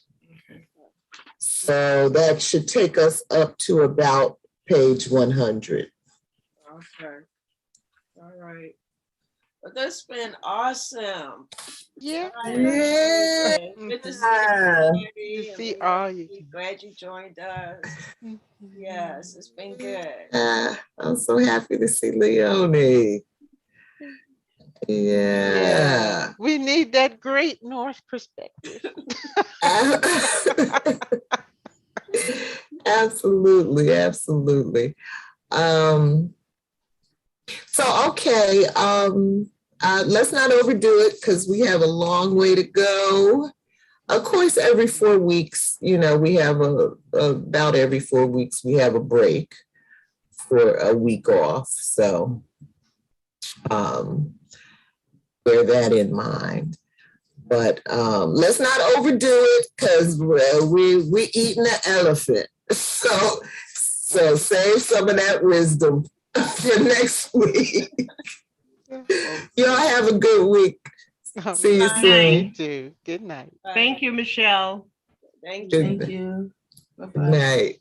S3: So that should take us up to about page 100.
S4: Okay. All right. But that's been awesome.
S5: Yeah.
S4: Good to see you.
S5: all you.
S4: Glad you joined us. Yes, it's been good.
S3: I'm so happy to see Leonie. Yeah.
S5: We need that great North perspective.
S3: Absolutely. So, okay. Let's not overdo it because we have a long way to go. Of course, every 4 weeks, we have about every 4 weeks, we have a break for a week off. So bear that in mind. But let's not overdo it because we're eating the elephant. So save some of that wisdom for next week. Y'all have a good week. See you soon.
S5: You too. Good night.
S1: Thank you, Michelle.
S4: Thank you.
S2: Thank you. Bye-bye.
S3: Good night.